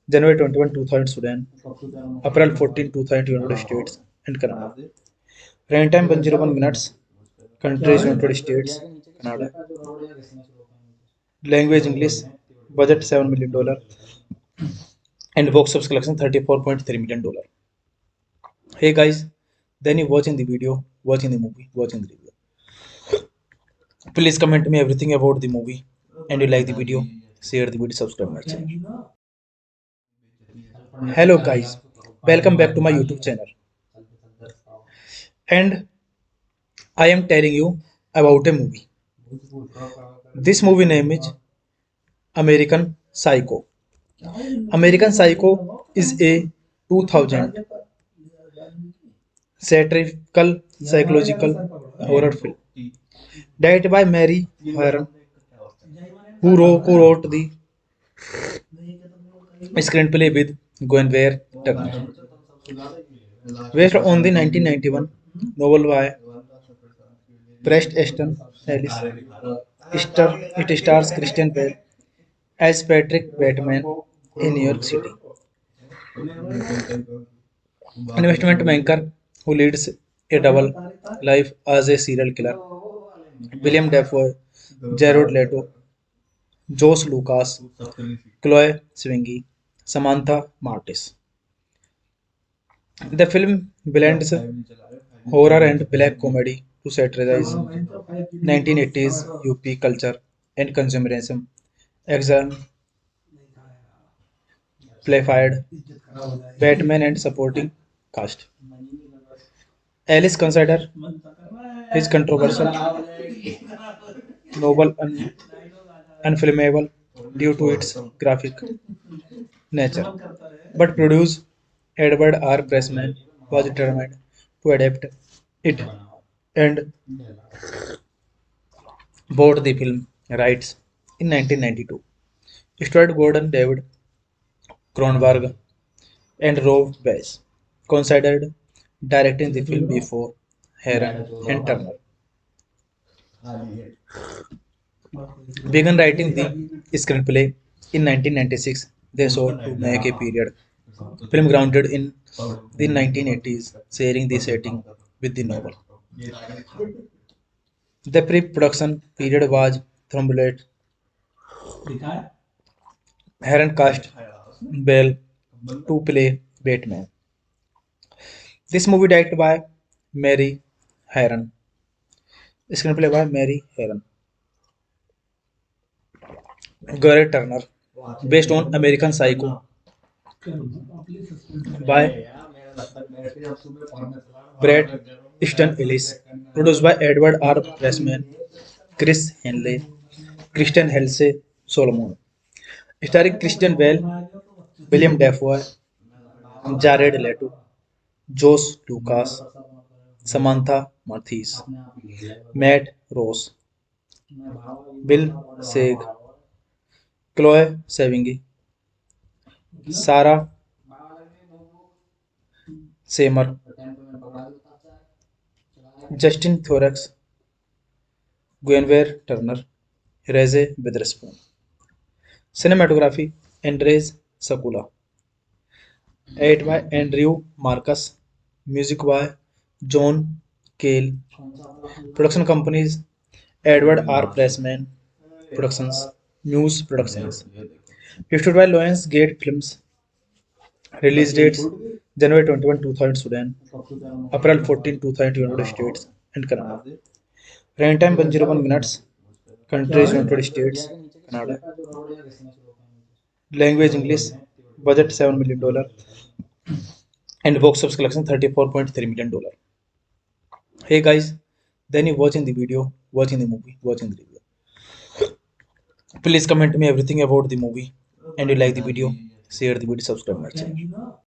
January 21, 2000 Sudan, April 14, 2000 United States and Canada. Running time 101 minutes. Countries United States, Canada. Language English. Budget $7 million and box office collection $34.3 million. Hey guys, then you watching the video, watching the movie, watching the review. Please comment me everything about the movie and you like the video, share the video, subscribe my channel. Hello guys, welcome back to my YouTube channel. And I am telling you about a movie. This movie name is American Psycho. American Psycho is a 2000 satirical psychological horror film directed by Mary Heron, who wrote the screenplay with Guinevere Turner. Based on the 1991 novel by Preston Easton Ellis, it stars Christian Bale as Patrick Bateman in New York City. An investment banker who leads a double life as a serial killer. William Dafoe, Jared Leto, Josh Lucas, Chloe Sevigny, Samantha Martis. The film blends horror and black comedy to satirize 1980s UP culture and consumerism, exemplified Batman and supporting cast. Alice considered his controversial novel unfilmable due to its graphic nature, but producer Edward R. Pressman was determined to adapt it and bought the film rights in 1992. Stuart Gordon David Cronenberg and Rob Weiss considered directing the film before Heron and Turner. Began writing the screenplay in 1996. They sought to make a period film grounded in the 1980s, sharing the setting with the novel. The pre-production period was tumultuous. Heron cast Bell to play Batman. This movie directed by Mary Heron. Screenplay by Mary Heron. Gary Turner. Based on American Psycho by Brett Easton Ellis. Produced by Edward R. Pressman, Chris Henley, Christian Helse Solomon. Starring Christian Bale, William Dafoe, Jared Leto, Josh Lucas, Samantha Mathis, Matt Ross, Bill Seig, Chloe Sevigny, Sarah Seymour, Justin Thorax, Guinevere Turner, Reese Witherspoon. Cinematography Andres Sakula. Edited by Andrew Marcus. Music by John Cale. Production companies Edward R. Pressman Productions, Muse Productions. Distributed by Lions Gate Films. Release dates January 21, 2000 Sudan, April 14, 2000 United States and Canada. Running time 101 minutes. Countries United States, Canada. Language English. Budget $7 million. And box office collection $34.3 million. Hey guys, then you watching the video, watching the movie, watching the review. Please comment me everything about the movie and you like the video, share the video, subscribe my channel.